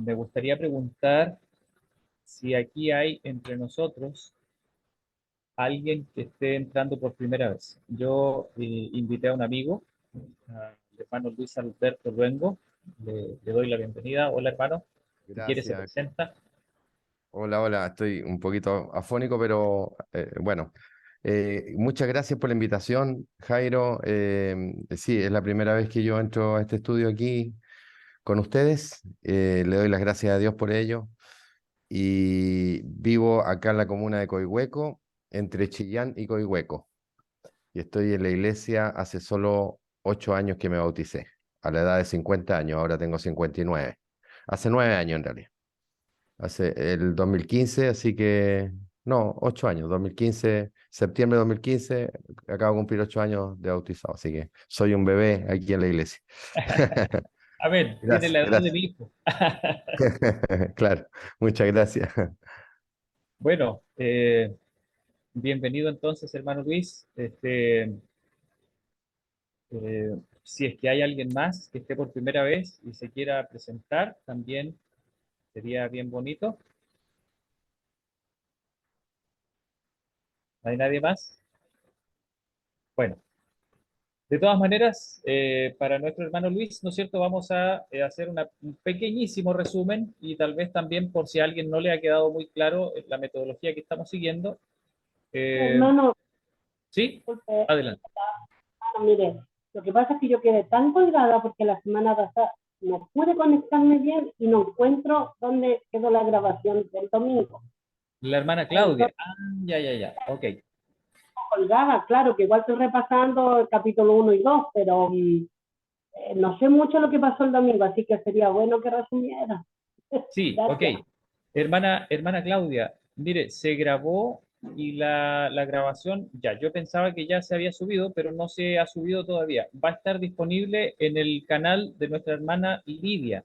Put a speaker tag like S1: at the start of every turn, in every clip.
S1: me gustaría preguntar si aquí hay entre nosotros alguien que esté entrando por primera vez. Yo invité a un amigo, al hermano Luis Alberto Luengo. Le doy la bienvenida. Hola, hermano. Si quiere, se
S2: Gracias.
S1: presenta.
S2: Hola, hola. Estoy un poquito afónico, pero bueno. Muchas gracias por la invitación, Jairo. Sí, es la primera vez que yo entro a este estudio aquí con ustedes. Le doy las gracias a Dios por ello. Y vivo acá en la comuna de Coihueco, entre Chillán y Coihueco. Y estoy en la iglesia hace solo 8 años que me bauticé, a la edad de 50 años. Ahora tengo 59. Hace 9 años en realidad. Hace el 2015, así que, no, 8 años, 2015, septiembre de 2015, acabo de cumplir 8 años de bautizado, así que soy un bebé aquí en la iglesia.
S1: A ver, tiene
S2: Gracias,
S1: la edad de
S2: gracias.
S1: mi hijo.
S2: Claro, muchas gracias.
S1: Bueno, bienvenido entonces, hermano Luis. Si es que hay alguien más que esté por primera vez y se quiera presentar, también sería bien bonito. ¿No hay nadie más? Bueno, de todas maneras, para nuestro hermano Luis, ¿no es cierto? Vamos a hacer un pequeñísimo resumen y tal vez también por si a alguien no le ha quedado muy claro la metodología que estamos siguiendo. Eh,
S3: Hermano,
S1: ¿Sí?
S3: disculpe,
S1: Adelante.
S3: mire, lo que pasa es que yo quedé tan colgada porque la semana pasada no pude conectarme bien y no encuentro dónde quedó la grabación del domingo.
S1: La hermana Claudia.
S3: Entonces,
S1: Ah, ya, ya, ya. Ok.
S3: colgada, claro, que igual estoy repasando el capítulo 1 y 2, pero no sé mucho lo que pasó el domingo, así que sería bueno que resumiera.
S1: Sí, ok.
S3: Gracias.
S1: Hermana Claudia, mire, se grabó y la grabación, ya, yo pensaba que ya se había subido, pero no se ha subido todavía. Va a estar disponible en el canal de nuestra hermana Lidia,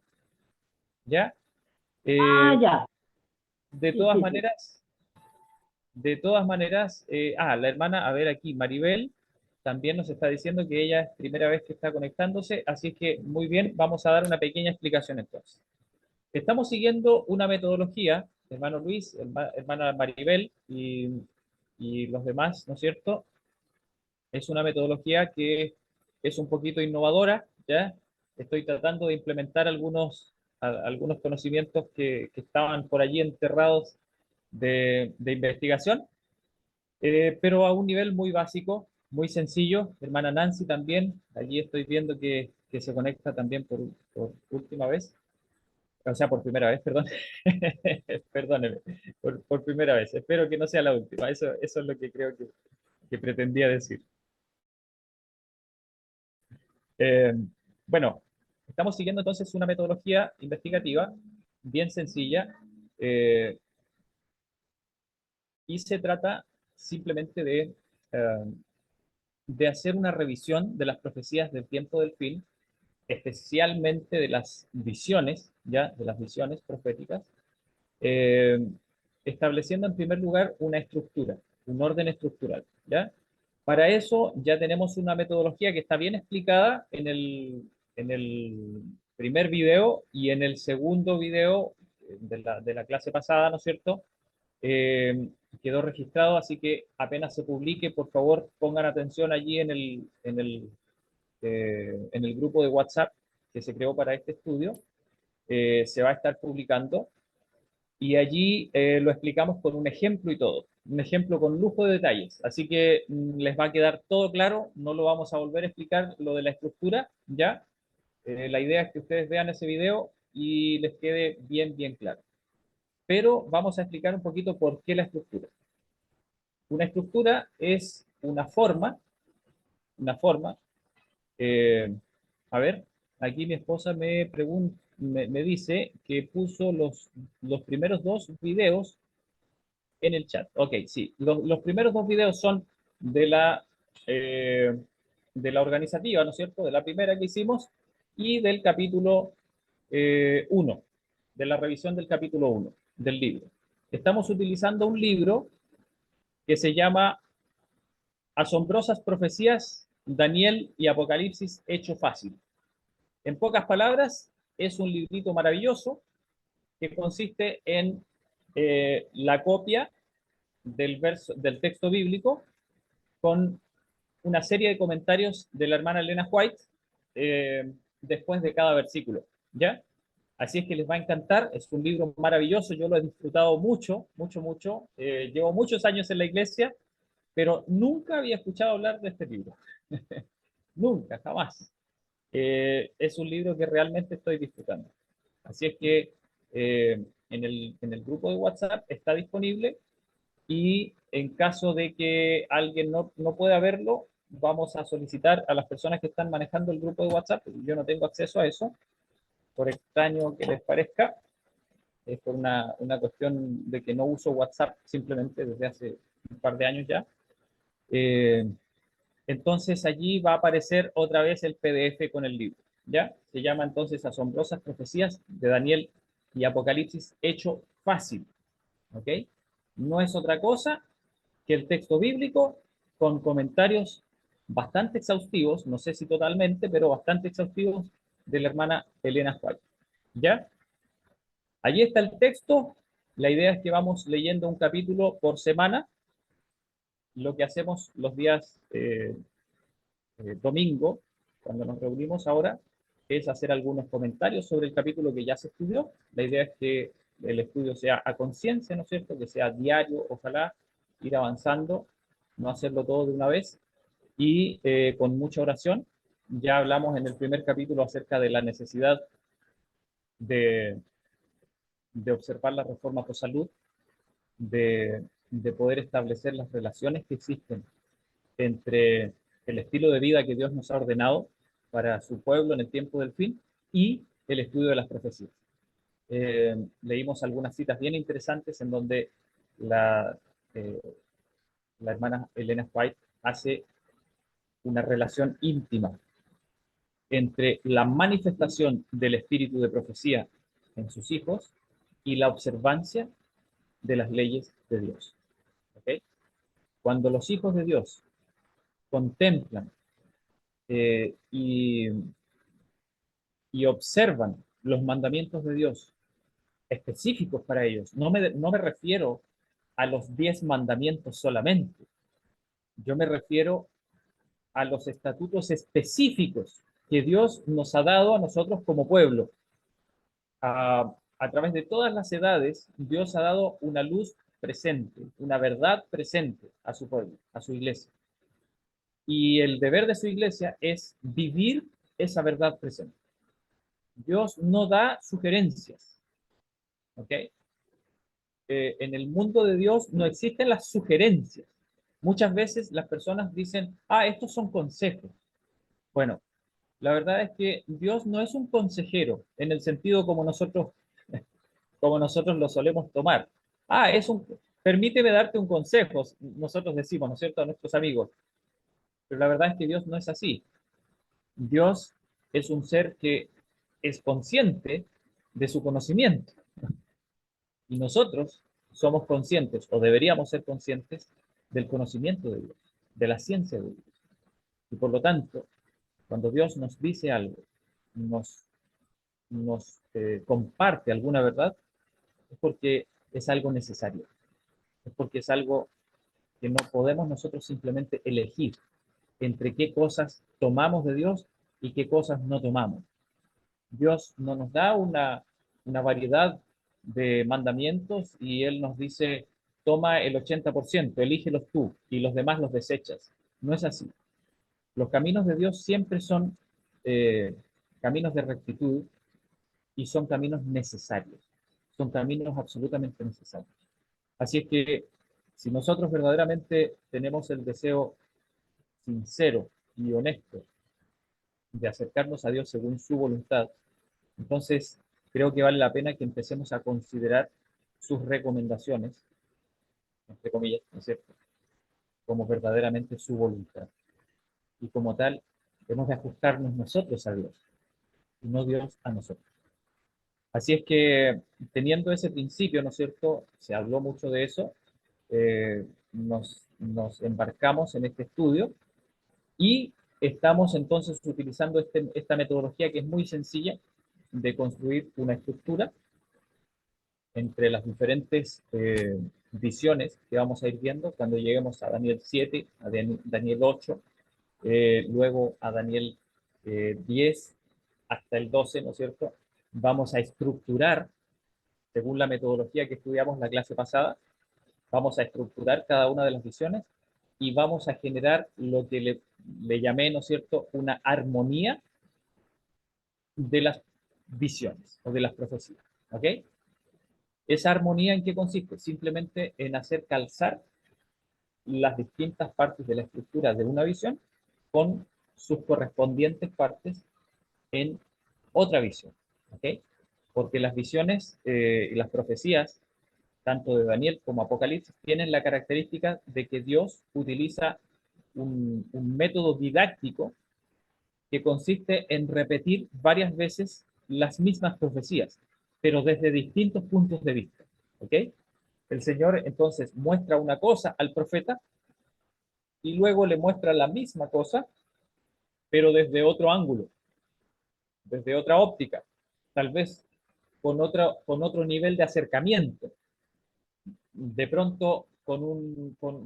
S1: ¿ya?
S3: Ah,
S1: Eh,
S3: ya,
S1: de
S3: sí,
S1: todas
S3: sí, sí.
S1: maneras, la hermana, a ver aquí, Maribel, también nos está diciendo que ella es primera vez que está conectándose, así que muy bien, vamos a dar una pequeña explicación entonces. Estamos siguiendo una metodología, hermano Luis, hermana Maribel y los demás, ¿no es cierto? Es una metodología que es un poquito innovadora, ¿ya? Estoy tratando de implementar algunos conocimientos que estaban por allí enterrados de investigación, pero a un nivel muy básico, muy sencillo. Hermana Nancy también, allí estoy viendo que se conecta también por última vez. O sea, por primera vez, perdón. Perdóneme, por primera vez. Espero que no sea la última. Eso es lo que creo que pretendía decir. Eh, bueno, estamos siguiendo entonces una metodología investigativa bien sencilla, eh, y se trata simplemente de hacer una revisión de las profecías del tiempo del fin, especialmente de las visiones, ya, de las visiones proféticas, eh, estableciendo en primer lugar una estructura, un orden estructural, ¿ya? Para eso ya tenemos una metodología que está bien explicada en el primer video y en el segundo video de la clase pasada, ¿no es cierto? Eh, Quedó registrado, así que apenas se publique, por favor, pongan atención allí en el grupo de WhatsApp que se creó para este estudio. Se va a estar publicando y allí lo explicamos con un ejemplo y todo, un ejemplo con lujo de detalles, así que les va a quedar todo claro, no lo vamos a volver a explicar lo de la estructura, ¿ya? La idea es que ustedes vean ese video y les quede bien, bien claro. Pero vamos a explicar un poquito por qué la estructura. Una estructura es una forma, eh, a ver, aquí mi esposa me dice que puso los primeros dos videos en el chat. Ok, sí. Los primeros dos videos son de eh, de la organizativa, ¿no es cierto? De la primera que hicimos y del capítulo 1, de la revisión del capítulo 1 del libro. Estamos utilizando un libro que se llama Asombrosas Profecías, Daniel y Apocalipsis hecho fácil. En pocas palabras, es un librito maravilloso que consiste en la copia del texto bíblico con una serie de comentarios de la hermana Elena White después de cada versículo, ¿ya? Así es que les va a encantar, es un libro maravilloso, yo lo he disfrutado mucho, mucho, mucho. Llevo muchos años en la iglesia, pero nunca había escuchado hablar de este libro. Nunca, jamás. Es un libro que realmente estoy disfrutando. Así es que en el grupo de WhatsApp está disponible y en caso de que alguien no pueda verlo, vamos a solicitar a las personas que están manejando el grupo de WhatsApp, yo no tengo acceso a eso, por extraño que les parezca, es por una cuestión de que no uso WhatsApp simplemente desde hace un par de años ya. Entonces allí va a aparecer otra vez el PDF con el libro, ¿ya? Se llama entonces Asombrosas Profecías de Daniel y Apocalipsis hecho fácil, ¿ok? No es otra cosa que el texto bíblico con comentarios bastante exhaustivos, no sé si totalmente, pero bastante exhaustivos de la hermana Elena White, ¿ya? Allí está el texto. La idea es que vamos leyendo un capítulo por semana. Lo que hacemos los días domingo, cuando nos reunimos ahora, es hacer algunos comentarios sobre el capítulo que ya se estudió. La idea es que el estudio sea a conciencia, ¿no es cierto? Que sea diario, ojalá, ir avanzando, no hacerlo todo de una vez, y con mucha oración. Ya hablamos en el primer capítulo acerca de la necesidad de, de observar la reforma por salud, de poder establecer las relaciones que existen entre el estilo de vida que Dios nos ha ordenado para su pueblo en el tiempo del fin y el estudio de las profecías. Leímos algunas citas bien interesantes en donde la, eh, la hermana Elena White hace una relación íntima entre la manifestación del espíritu de profecía en sus hijos y la observancia de las leyes de Dios. ¿Okay? Cuando los hijos de Dios contemplan y observan los mandamientos de Dios específicos para ellos, no me refiero a los 10 mandamientos solamente, yo me refiero a los estatutos específicos que Dios nos ha dado a nosotros como pueblo. A través de todas las edades, Dios ha dado una luz presente, una verdad presente a su pueblo, a su iglesia. Y el deber de su iglesia es vivir esa verdad presente. Dios no da sugerencias, ¿ok? En el mundo de Dios no existen las sugerencias. Muchas veces las personas dicen, estos son consejos. Bueno, la verdad es que Dios no es un consejero en el sentido como nosotros lo solemos tomar. Permíteme darte un consejo, nosotros decimos, ¿no es cierto?, a nuestros amigos. Pero la verdad es que Dios no es así. Dios es un ser que es consciente de su conocimiento. Y nosotros somos conscientes, o deberíamos ser conscientes, del conocimiento de Dios, de la ciencia de Dios. Y por lo tanto, cuando Dios nos dice algo, nos comparte alguna verdad, es porque es algo necesario. Es porque es algo que no podemos nosotros simplemente elegir entre qué cosas tomamos de Dios y qué cosas no tomamos. Dios no nos da una variedad de mandamientos y Él nos dice, toma el 80%, elígelos tú y los demás los desechas. No es así. Los caminos de Dios siempre son caminos de rectitud y son caminos necesarios. Son caminos absolutamente necesarios. Así es que si nosotros verdaderamente tenemos el deseo sincero y honesto de acercarnos a Dios según su voluntad, entonces creo que vale la pena que empecemos a considerar sus recomendaciones, entre comillas, ¿no es cierto?, como verdaderamente su voluntad. Y como tal, hemos de ajustarnos nosotros a Dios y no Dios a nosotros. Así es que teniendo ese principio, ¿no es cierto?, se habló mucho de eso, nos embarcamos en este estudio y estamos entonces utilizando esta metodología que es muy sencilla de construir una estructura entre las diferentes visiones que vamos a ir viendo cuando lleguemos a Daniel 7, a Daniel 8, luego a Daniel 10 hasta el 12, ¿no es cierto? Vamos a estructurar, según la metodología que estudiamos la clase pasada, vamos a estructurar cada una de las visiones y vamos a generar lo que le llamé, ¿no es cierto?, una armonía de las visiones o de las profecías, ¿ok? ¿Esa armonía en qué consiste? Simplemente en hacer calzar las distintas partes de la estructura de una visión con sus correspondientes partes en otra visión, ¿ok? Porque las visiones y las profecías, tanto de Daniel como Apocalipsis, tienen la característica de que Dios utiliza un método didáctico que consiste en repetir varias veces las mismas profecías, pero desde distintos puntos de vista, ¿ok? El Señor entonces muestra una cosa al profeta y luego le muestra la misma cosa, pero desde otro ángulo, desde otra óptica, tal vez con otro nivel de acercamiento, de pronto con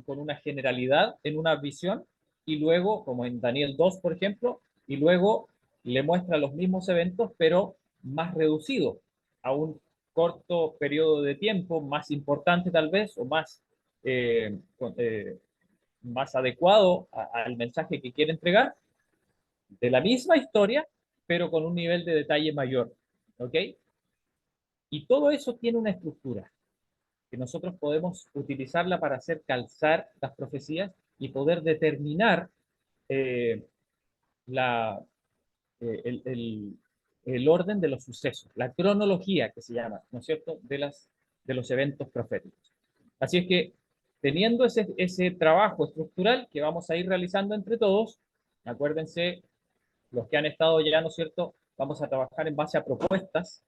S1: una generalidad en una visión, y luego, como en Daniel 2, por ejemplo, y luego le muestra los mismos eventos, pero más reducido a un corto periodo de tiempo, más importante tal vez, o eh, más adecuado al mensaje que quiere entregar, de la misma historia, pero con un nivel de detalle mayor. ¿Ok? Y todo eso tiene una estructura que nosotros podemos utilizarla para hacer calzar las profecías y poder determinar eh, la, el orden de los sucesos, la cronología que se llama, ¿no es cierto?, de los eventos proféticos. Así es que, teniendo ese trabajo estructural que vamos a ir realizando entre todos, acuérdense, los que han estado ya, ¿no es cierto?, vamos a trabajar en base a propuestas,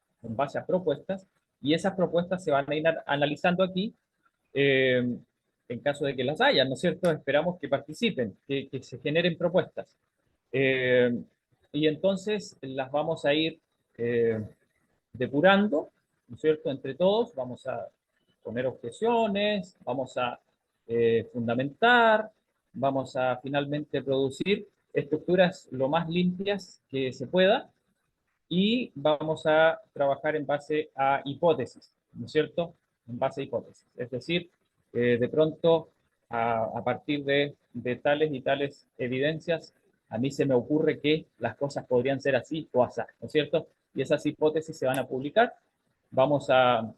S1: y esas propuestas se van a ir analizando aquí, eh, en caso de que las haya, ¿no es cierto? Esperamos que participen, que se generen propuestas. Eh, y entonces las vamos a ir eh, depurando, ¿no es cierto? Entre todos vamos a poner objeciones, vamos a fundamentar, vamos a finalmente producir estructuras lo más limpias que se pueda y vamos a trabajar en base a hipótesis, ¿no es cierto? En base a hipótesis. Es decir, de pronto, a partir de tales y tales evidencias, a mí se me ocurre que las cosas podrían ser así o así, ¿no es cierto? Y esas hipótesis se van a publicar, vamos a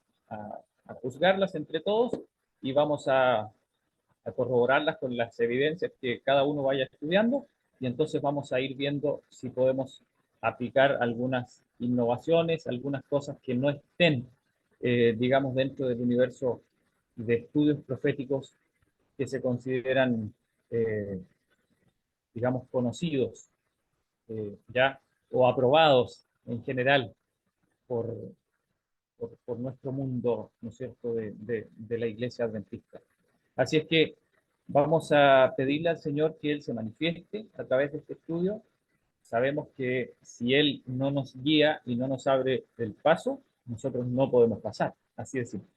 S1: juzgarlas entre todos y vamos a corroborarlas con las evidencias que cada uno vaya estudiando, y entonces vamos a ir viendo si podemos aplicar algunas innovaciones, algunas cosas que no estén, digamos, dentro del universo de estudios proféticos que se consideran, eh, digamos, conocidos, ya, o aprobados en general por, por nuestro mundo, ¿no es cierto?, de la iglesia adventista. Así es que vamos a pedirle al Señor que Él se manifieste a través de este estudio. Sabemos que si Él no nos guía y no nos abre el paso, nosotros no podemos pasar. Así de simple.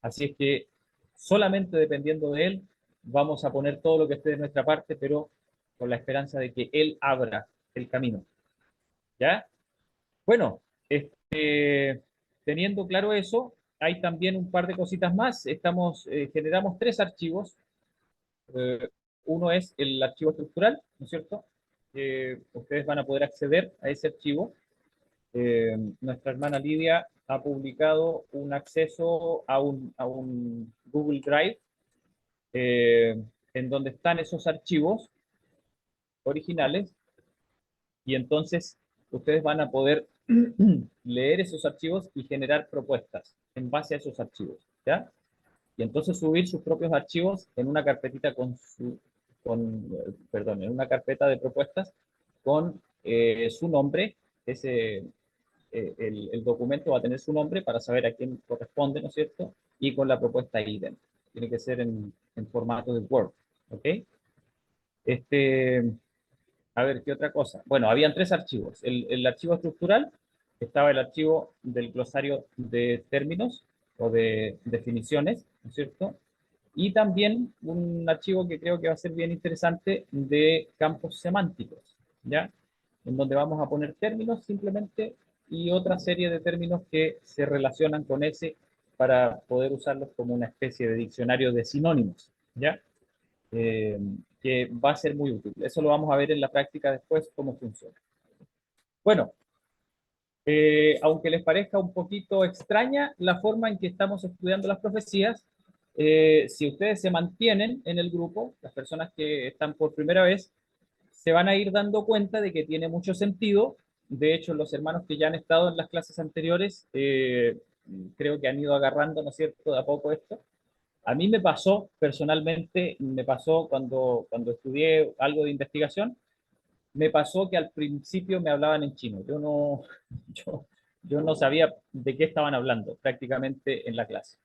S1: Así es que solamente dependiendo de Él, vamos a poner todo lo que esté de nuestra parte, pero con la esperanza de que Él abra el camino. ¿Ya? Bueno, teniendo claro eso, hay también un par de cositas más. Generamos tres archivos. Eh, Uno es el archivo estructural, ¿no es cierto? Ustedes van a poder acceder a ese archivo. Nuestra hermana Lidia ha publicado un acceso a un Google Drive en donde están esos archivos originales, y entonces ustedes van a poder leer esos archivos y generar propuestas en base a esos archivos, ¿ya? Y entonces subir sus propios archivos en una carpetita perdón, en una carpeta de propuestas con su nombre. El documento va a tener su nombre para saber a quién corresponde, ¿no es cierto? Y con la propuesta ahí dentro. Tiene que ser en formato de Word, ¿ok? Este, a ver, ¿qué otra cosa? Bueno, habían tres archivos. El archivo estructural, estaba el archivo del glosario de términos, o de definiciones, ¿no es cierto? Y también un archivo que creo que va a ser bien interesante de campos semánticos, ¿ya? En donde vamos a poner términos simplemente y otra serie de términos que se relacionan con ese para poder usarlos como una especie de diccionario de sinónimos, ¿ya? Eh, que va a ser muy útil. Eso lo vamos a ver en la práctica después, cómo funciona. Bueno, aunque les parezca un poquito extraña la forma en que estamos estudiando las profecías, si ustedes se mantienen en el grupo, las personas que están por primera vez, se van a ir dando cuenta de que tiene mucho sentido. De hecho, los hermanos que ya han estado en las clases anteriores, creo que han ido agarrando, ¿no es cierto?, de a poco esto. A mí me pasó, personalmente, me pasó cuando estudié algo de investigación, me pasó que al principio me hablaban en chino. Yo, yo no sabía de qué estaban hablando prácticamente en la clase.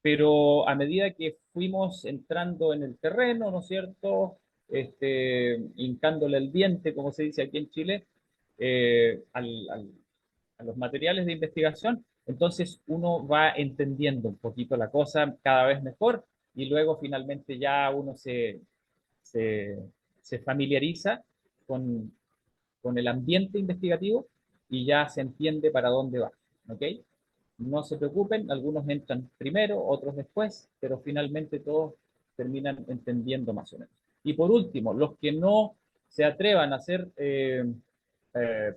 S1: Pero a medida que fuimos entrando en el terreno, ¿no es cierto? Hincándole el diente, como se dice aquí en Chile, a los materiales de investigación, entonces uno va entendiendo un poquito la cosa cada vez mejor y luego finalmente ya uno se, se familiariza con, con el ambiente investigativo y ya se entiende para dónde va, ¿ok? No se preocupen, algunos entran primero, otros después, pero finalmente todos terminan entendiendo más o menos. Y por último, los que no se atrevan a hacer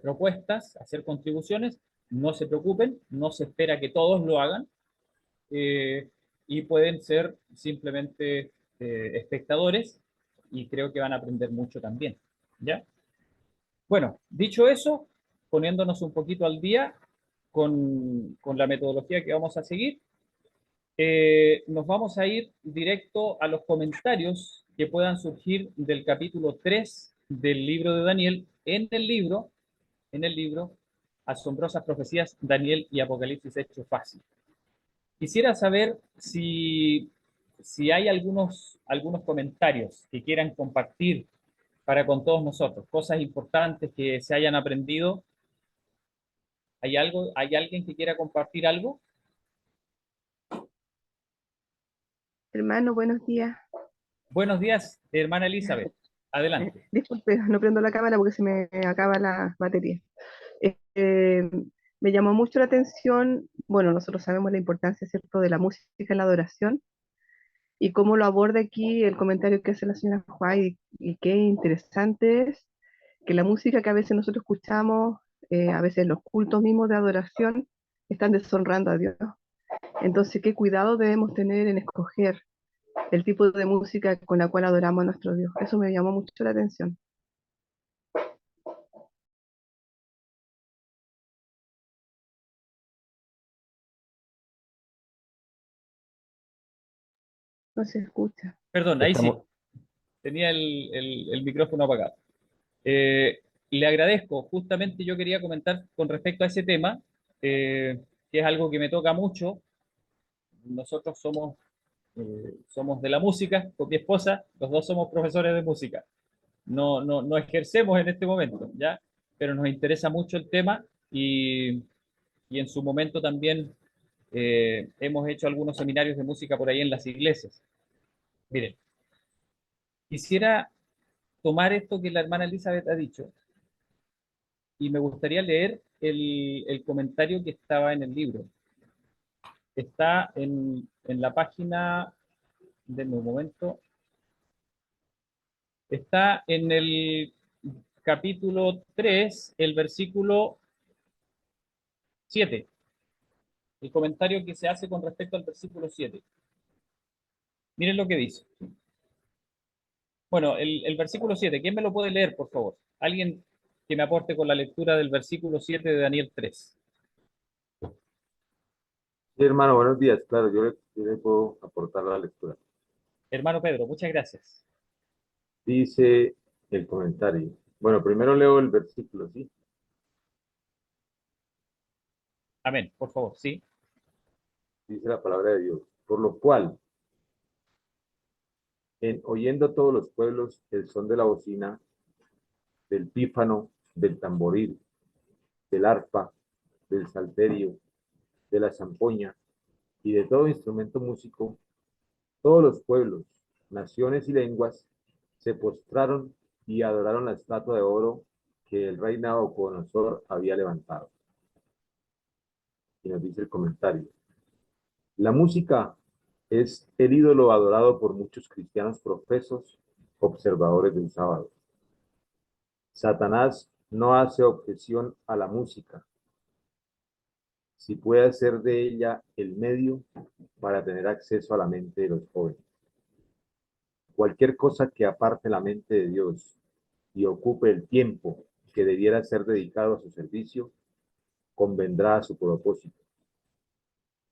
S1: propuestas, a hacer contribuciones, no se preocupen, no se espera que todos lo hagan eh, y pueden ser simplemente espectadores y creo que van a aprender mucho también. ¿Ya? Bueno, dicho eso, poniéndonos un poquito al día con la metodología que vamos a seguir, nos vamos a ir directo a los comentarios que puedan surgir del capítulo 3 del libro de Daniel en el libro Asombrosas Profecías, Daniel y Apocalipsis Hecho Fácil. Quisiera saber si hay algunos comentarios que quieran compartir para con todos nosotros, cosas importantes que se hayan aprendido. ¿Hay alguien que quiera compartir algo?
S4: Hermano, buenos días.
S1: Buenos días, hermana Elizabeth. Adelante.
S4: Disculpe, no prendo la cámara porque se me acaba la batería. Eh, Me llamó mucho la atención, bueno, nosotros sabemos la importancia, ¿cierto?, de la música en la adoración y cómo lo aborda aquí el comentario que hace la señora Juárez y qué interesante es que la música que a veces nosotros escuchamos, a veces los cultos mismos de adoración, están deshonrando a Dios. Entonces, qué cuidado debemos tener en escoger el tipo de música con la cual adoramos a nuestro Dios. Eso me llamó mucho la atención. No se escucha.
S1: Perdón, ahí sí,
S2: Estamos,
S1: tenía el micrófono apagado. Eh, Le agradezco, justamente yo quería comentar con respecto a ese tema, que es algo que me toca mucho. Nosotros somos de la música, con mi esposa, los dos somos profesores de música. No ejercemos en este momento, ¿ya? Pero nos interesa mucho el tema y en su momento también hemos hecho algunos seminarios de música por ahí en las iglesias. Miren, quisiera tomar esto que la hermana Elizabeth ha dicho y me gustaría leer el comentario que estaba en el libro. Está en la página, denme un momento, está en el capítulo 3, el versículo 7. El comentario que se hace con respecto al versículo 7. Miren lo que dice. Bueno, el versículo 7, ¿quién me lo puede leer, por favor? Alguien que me aporte con la lectura del versículo 7 de Daniel 3.
S5: Sí, hermano, buenos días. Claro, yo le puedo aportar la lectura.
S1: Hermano Pedro, muchas gracias.
S5: Dice el comentario. Bueno, primero leo el versículo, ¿sí?
S1: Amén, por favor, sí.
S5: Dice la palabra de Dios. Por lo cual, oyendo todos los pueblos el son de la bocina, del pífano, del tamboril, del arpa, del salterio, de la zampoña y de todo instrumento músico, todos los pueblos, naciones y lenguas se postraron y adoraron la estatua de oro que el rey Nabucodonosor había levantado. Y nos dice el comentario: la música es el ídolo adorado por muchos cristianos profesos, observadores del sábado. Satanás no hace objeción a la música, si puede hacer de ella el medio para tener acceso a la mente de los jóvenes. Cualquier cosa que aparte la mente de Dios y ocupe el tiempo que debiera ser dedicado a su servicio, convendrá a su propósito.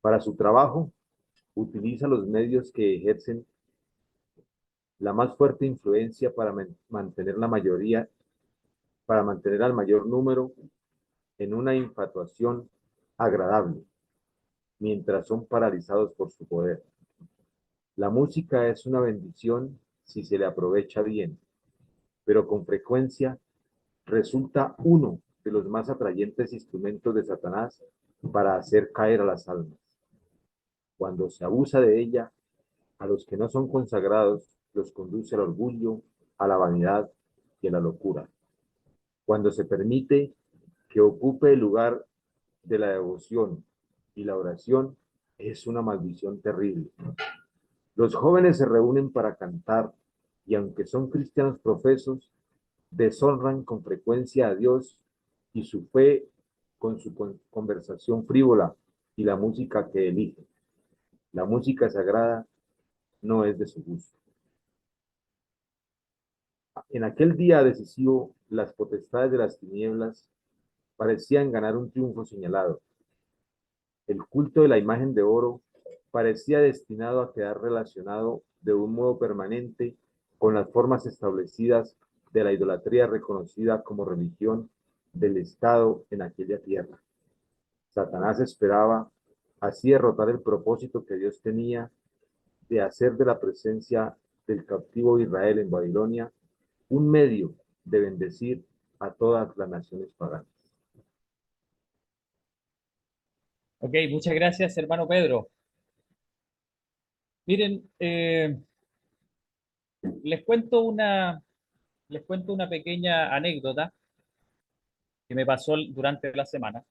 S5: Para su trabajo, utiliza los medios que ejercen la más fuerte influencia para mantener la mayoría, para mantener al mayor número en una infatuación agradable, mientras son paralizados por su poder. La música es una bendición si se le aprovecha bien, pero con frecuencia resulta uno de los más atrayentes instrumentos de Satanás para hacer caer a las almas. Cuando se abusa de ella, a los que no son consagrados los conduce al orgullo, a la vanidad y a la locura. Cuando se permite que ocupe el lugar de la devoción y la oración, es una maldición terrible. Los jóvenes se reúnen para cantar y aunque son cristianos profesos, deshonran con frecuencia a Dios y su fe con su conversación frívola y la música que eligen. La música sagrada no es de su gusto. En aquel día decisivo, las potestades de las tinieblas parecían ganar un triunfo señalado. El culto de la imagen de oro parecía destinado a quedar relacionado de un modo permanente con las formas establecidas de la idolatría reconocida como religión del Estado en aquella tierra. Satanás esperaba así derrotar el propósito que Dios tenía de hacer de la presencia del cautivo Israel en Babilonia un medio de bendecir a todas las naciones paganas.
S1: Ok, muchas gracias, hermano Pedro. Miren, les cuento una pequeña anécdota que me pasó durante la semana.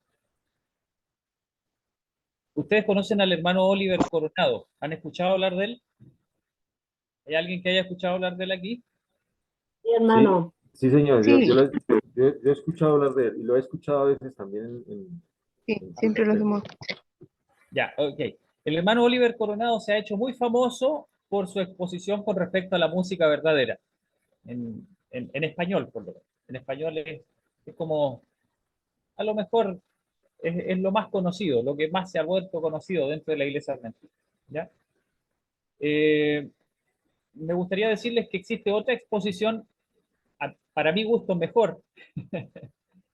S1: Ustedes conocen al hermano Oliver Coronado. ¿Han escuchado hablar de él? ¿Hay alguien que haya escuchado hablar de él aquí?
S3: Sí, hermano.
S5: Sí, señor,
S4: Sí.
S5: yo he escuchado hablar de él y lo he escuchado a veces también
S4: Sí, siempre lo hacemos.
S1: Ya, ok. El hermano Oliver Coronado se ha hecho muy famoso por su exposición con respecto a la música verdadera, en español, por lo menos. En español es como, a lo mejor, es lo más conocido, lo que más se ha vuelto conocido dentro de la iglesia adventista. ¿Ya? Me gustaría decirles que existe otra exposición, para mi gusto mejor,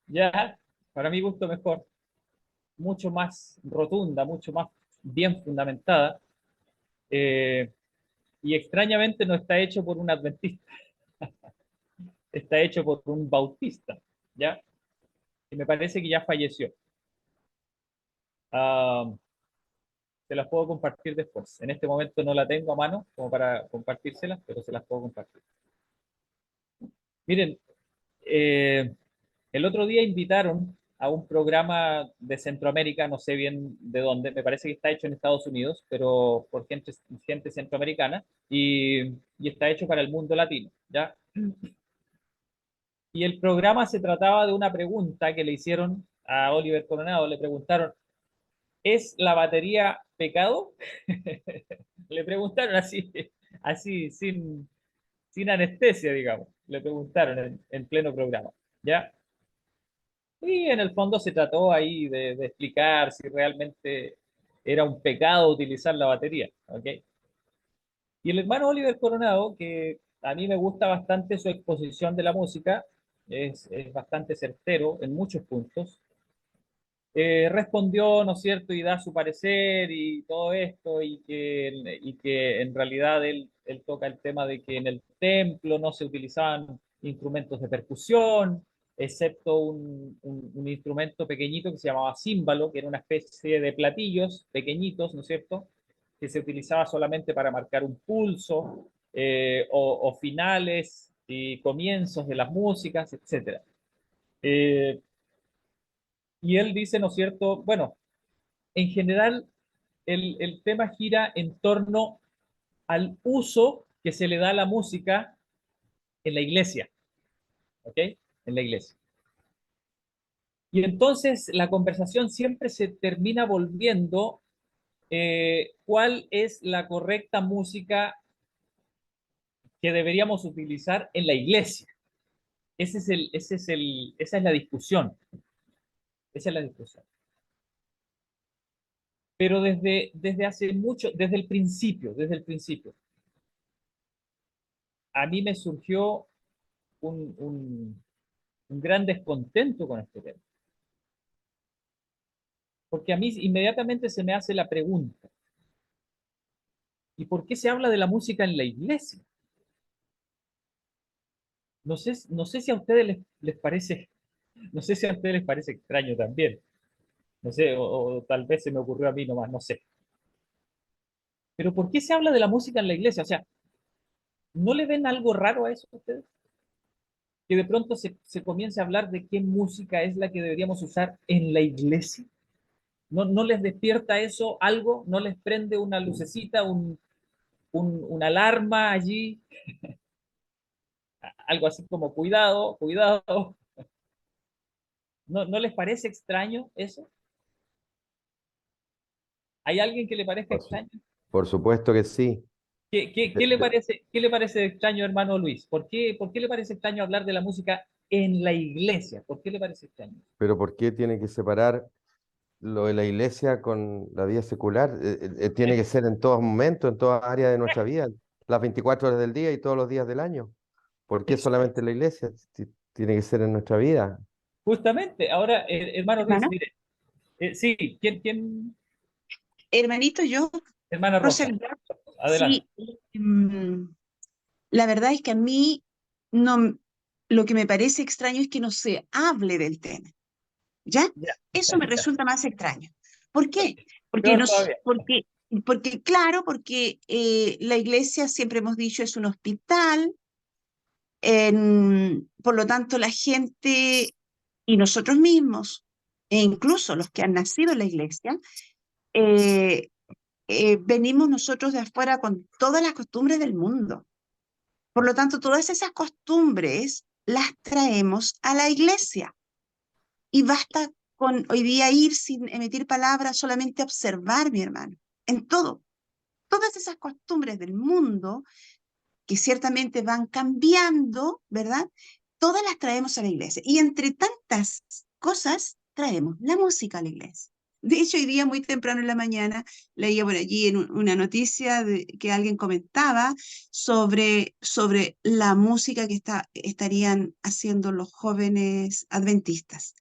S1: ya, para mi gusto mejor, mucho más rotunda, mucho más bien fundamentada, y extrañamente no está hecho por un adventista, está hecho por un bautista, ¿ya? Y me parece que ya falleció. Uh, se las puedo compartir después. En este momento no la tengo a mano como para compartírselas, pero se las puedo compartir. Miren, el otro día invitaron a un programa de Centroamérica, no sé bien de dónde, me parece que está hecho en Estados Unidos, pero por gente centroamericana, y está hecho para el mundo latino, ¿ya? Y el programa se trataba de una pregunta que le hicieron a Oliver Coronado, le preguntaron, ¿es la batería pecado? Le preguntaron así sin anestesia, digamos, le preguntaron en pleno programa, ¿ya? Y en el fondo se trató ahí de explicar si realmente era un pecado utilizar la batería, ¿ok? Y el hermano Oliver Coronado, que a mí me gusta bastante su exposición de la música, es bastante certero en muchos puntos, respondió, ¿no es cierto?, y da su parecer y todo esto, y que en realidad él toca el tema de que en el templo no se utilizaban instrumentos de percusión, excepto un instrumento pequeñito que se llamaba címbalo, que era una especie de platillos pequeñitos, ¿no es cierto?, que se utilizaba solamente para marcar un pulso, o finales y comienzos de las músicas, etcétera. Y él dice, ¿no es cierto? Bueno, en general el tema gira en torno al uso que se le da a la música en la iglesia, ¿ok? En la iglesia. Y entonces la conversación siempre se termina volviendo, ¿cuál es la correcta música que deberíamos utilizar en la iglesia? Esa es la discusión. Esa es la discusión. Pero desde hace mucho, desde el principio, a mí me surgió un gran descontento con este tema. Porque a mí inmediatamente se me hace la pregunta, ¿y por qué se habla de la música en la iglesia? No sé si a ustedes les parece, no sé si a ustedes les parece extraño también. No sé, o tal vez se me ocurrió a mí nomás, no sé. Pero ¿por qué se habla de la música en la iglesia? O sea, ¿no le ven algo raro a eso a ustedes? Que de pronto se comience a hablar de qué música es la que deberíamos usar en la iglesia. ¿No les despierta eso algo? ¿No les prende una lucecita, una alarma allí? Algo así como cuidado, cuidado. ¿No les parece extraño eso? ¿Hay alguien que le parezca
S2: Por, su-
S1: extraño?
S2: por supuesto que sí.
S1: ¿Qué le parece extraño, hermano Luis? ¿Por qué le parece extraño hablar de la música en la iglesia? ¿Por qué le parece extraño?
S2: Pero ¿por qué tiene que separar lo de la iglesia con la vida secular? Tiene que ser en todos momentos, en todas áreas de nuestra vida, las 24 horas del día y todos los días del año. ¿Por qué
S1: Es
S2: solamente en la iglesia? Tiene que ser en nuestra vida.
S1: justamente, ahora, hermano Luis,
S6: Hermano,
S1: mire, sí, ¿quién?
S6: hermanito, yo,
S1: Hermana Rosa,
S6: Rosa,
S1: adelante.
S6: sí, la verdad es que a mí no, lo que me parece extraño es que no se hable del tema, ¿ya?
S1: Ya,
S6: Eso me
S1: ya,
S6: resulta más extraño. ¿Por qué? Porque
S1: peor todavía.
S6: claro, porque la iglesia, siempre hemos dicho, es un hospital, por lo tanto la gente y nosotros mismos, e incluso los que han nacido en la iglesia, eh, venimos nosotros de afuera con todas las costumbres del mundo. Por lo tanto, todas esas costumbres las traemos a la iglesia. Y basta con hoy día ir sin emitir palabras, solamente observar, mi hermano, en todo. Todas esas costumbres del mundo, que ciertamente van cambiando, ¿verdad? Todas las traemos a la iglesia. Y entre tantas cosas, traemos la música a la iglesia. De hecho, hoy día muy temprano en la mañana leía por allí en una noticia que alguien comentaba sobre la música que estarían haciendo los jóvenes adventistas,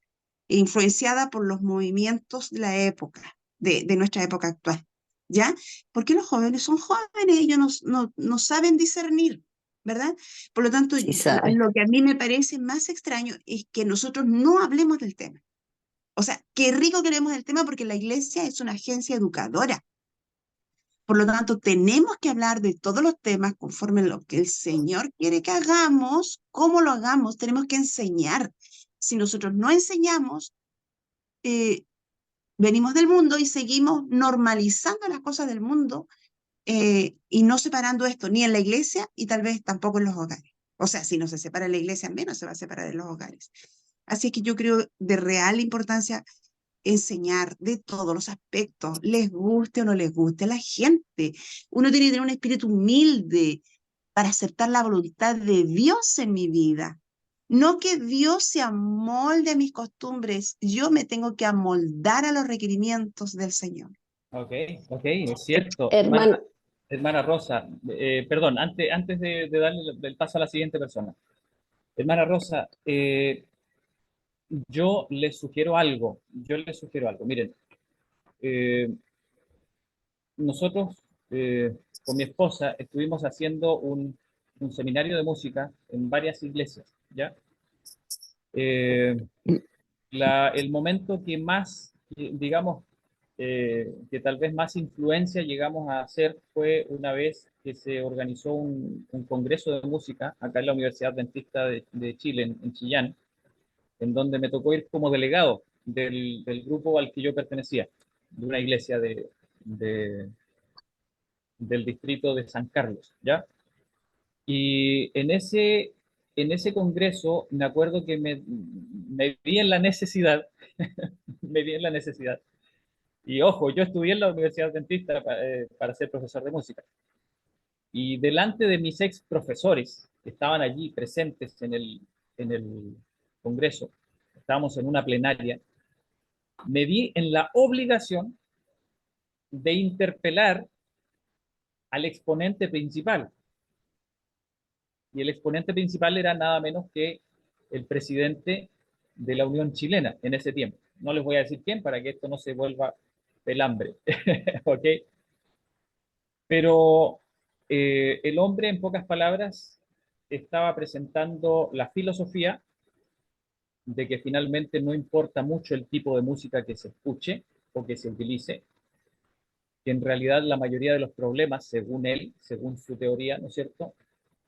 S6: influenciada por los movimientos de la época, de nuestra época actual. ¿Ya? Porque los jóvenes son jóvenes, ellos no saben discernir, ¿verdad? Por lo tanto,
S7: Sí sabe.
S6: lo que a mí me parece más extraño es que nosotros no hablemos del tema. O sea, qué rico que hablemos del tema porque la iglesia es una agencia educadora. Por lo tanto, tenemos que hablar de todos los temas conforme a lo que el Señor quiere que hagamos, cómo lo hagamos, tenemos que enseñar. Si nosotros no enseñamos, venimos del mundo y seguimos normalizando las cosas del mundo, y no separando esto ni en la iglesia y tal vez tampoco en los hogares. O sea, si no se separa en la iglesia, menos se va a separar en los hogares. Así que yo creo de real importancia enseñar de todos los aspectos, les guste o no les guste a la gente. Uno tiene que tener un espíritu humilde para aceptar la voluntad de Dios en mi vida. No que Dios se amolde a mis costumbres, yo me tengo que amoldar a los requerimientos del Señor.
S1: Ok, es cierto.
S7: Hermano,
S1: Hermana Rosa, perdón, antes de darle el paso a la siguiente persona. Hermana Rosa, yo les sugiero algo. Miren, eh, nosotros con mi esposa estuvimos haciendo un seminario de música en varias iglesias, ¿ya? El momento que más, digamos, que tal vez más influencia llegamos a hacer fue una vez que se organizó un congreso de música acá en la Universidad Adventista de Chile, en Chillán, en donde me tocó ir como delegado del grupo al que yo pertenecía, de una iglesia de, del distrito de San Carlos, ¿ya? Y en ese congreso me acuerdo que me vi en la necesidad, me vi en la necesidad, y ojo, yo estudié en la Universidad Adventista para ser profesor de música, y delante de mis ex profesores que estaban allí presentes en el congreso, estábamos en una plenaria, me vi en la obligación de interpelar al exponente principal. Y el exponente principal era nada menos que el presidente de la Unión Chilena en ese tiempo. No les voy a decir quién para que esto no se vuelva pelambre. ¿Ok? Pero el hombre, en pocas palabras, estaba presentando la filosofía de que finalmente no importa mucho el tipo de música que se escuche o que se utilice, que en realidad la mayoría de los problemas, según él, según su teoría, ¿no es cierto?,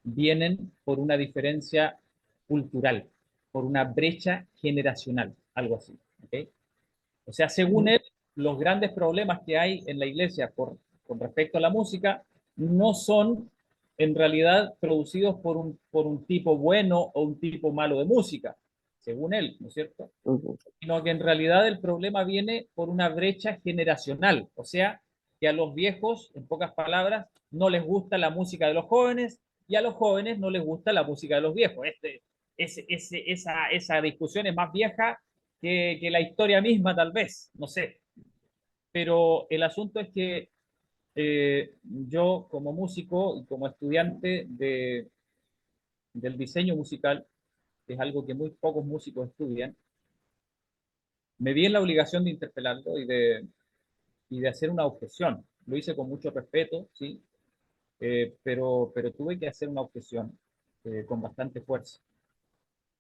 S1: vienen por una diferencia cultural, por una brecha generacional, algo así. ¿Okay? O sea, según él, los grandes problemas que hay en la iglesia con respecto a la música no son en realidad producidos por un tipo bueno o un tipo malo de música, según él, ¿no es cierto? Sino que en realidad el problema viene por una brecha generacional, o sea, que a los viejos, en pocas palabras, no les gusta la música de los jóvenes y a los jóvenes no les gusta la música de los viejos. Esa discusión es más vieja que la historia misma, tal vez, no sé. Pero el asunto es que yo como músico y como estudiante del diseño musical, que es algo que muy pocos músicos estudian, me vi en la obligación de interpelarlo y de hacer una objeción. Lo hice con mucho respeto, ¿sí? Pero tuve que hacer una objeción con bastante fuerza.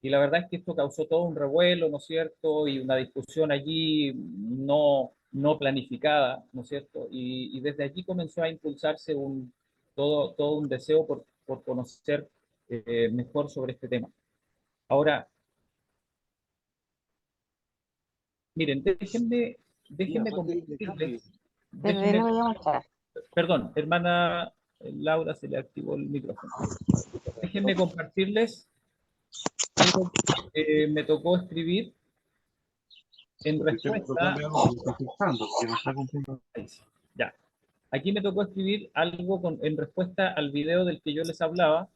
S1: Y la verdad es que esto causó todo un revuelo, ¿no es cierto? Y una discusión allí no planificada, ¿no es cierto? Y desde allí comenzó a impulsarse todo un deseo por conocer mejor sobre este tema. Ahora, miren, déjenme compartirles, déjenme, perdón, hermana Laura, se le activó el micrófono. Déjenme compartirles algo que me tocó escribir en respuesta. Ya. Aquí me tocó escribir algo en respuesta al video del que yo les hablaba,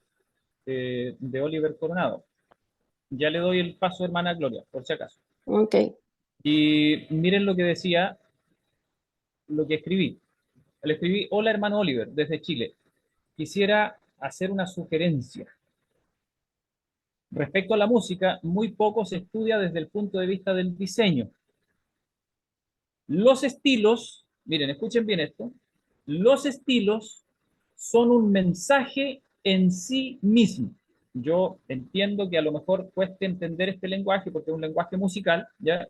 S1: de Oliver Coronado. Ya le doy el paso, hermana Gloria, por si acaso.
S7: Ok.
S1: Y miren lo que decía, lo que escribí. Le escribí: hola hermano Oliver, desde Chile. Quisiera hacer una sugerencia. Respecto a la música, muy poco se estudia desde el punto de vista del diseño. Los estilos, miren, escuchen bien esto, los estilos son un mensaje en sí mismo. Yo entiendo que a lo mejor cueste entender este lenguaje porque es un lenguaje musical, ¿ya?